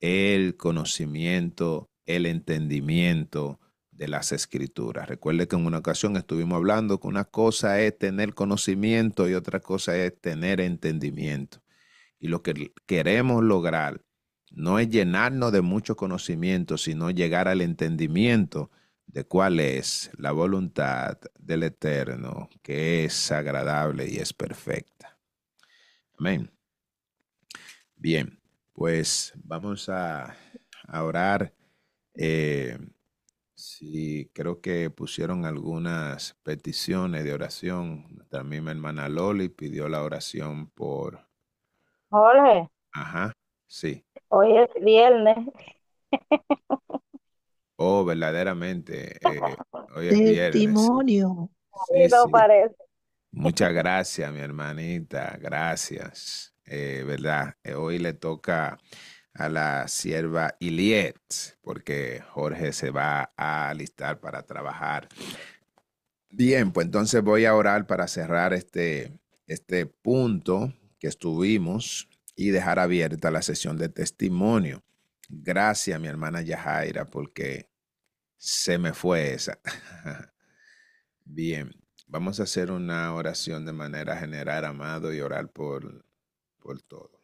el conocimiento, el entendimiento de las escrituras. Recuerde que en una ocasión estuvimos hablando que una cosa es tener conocimiento y otra cosa es tener entendimiento. Y lo que queremos lograr no es llenarnos de mucho conocimiento, sino llegar al entendimiento de cuál es la voluntad del Eterno, que es agradable y es perfecta. Amén. Bien, pues vamos a orar. Sí, creo que pusieron algunas peticiones de oración. Nuestra misma hermana Loli pidió la oración por... Jorge, Ajá, sí. hoy es viernes. Oh, verdaderamente, hoy es viernes. Testimonio. Sí, Y no sí. parece. Muchas gracias, mi hermanita. Gracias. ¿Verdad? Hoy le toca a la sierva Iliet, porque Jorge se va a alistar para trabajar. Bien, pues entonces voy a orar para cerrar este punto que estuvimos y dejar abierta la sesión de testimonio. Gracias, mi hermana Yajaira, porque se me fue esa. Bien, vamos a hacer una oración de manera general, amado, y orar por todo.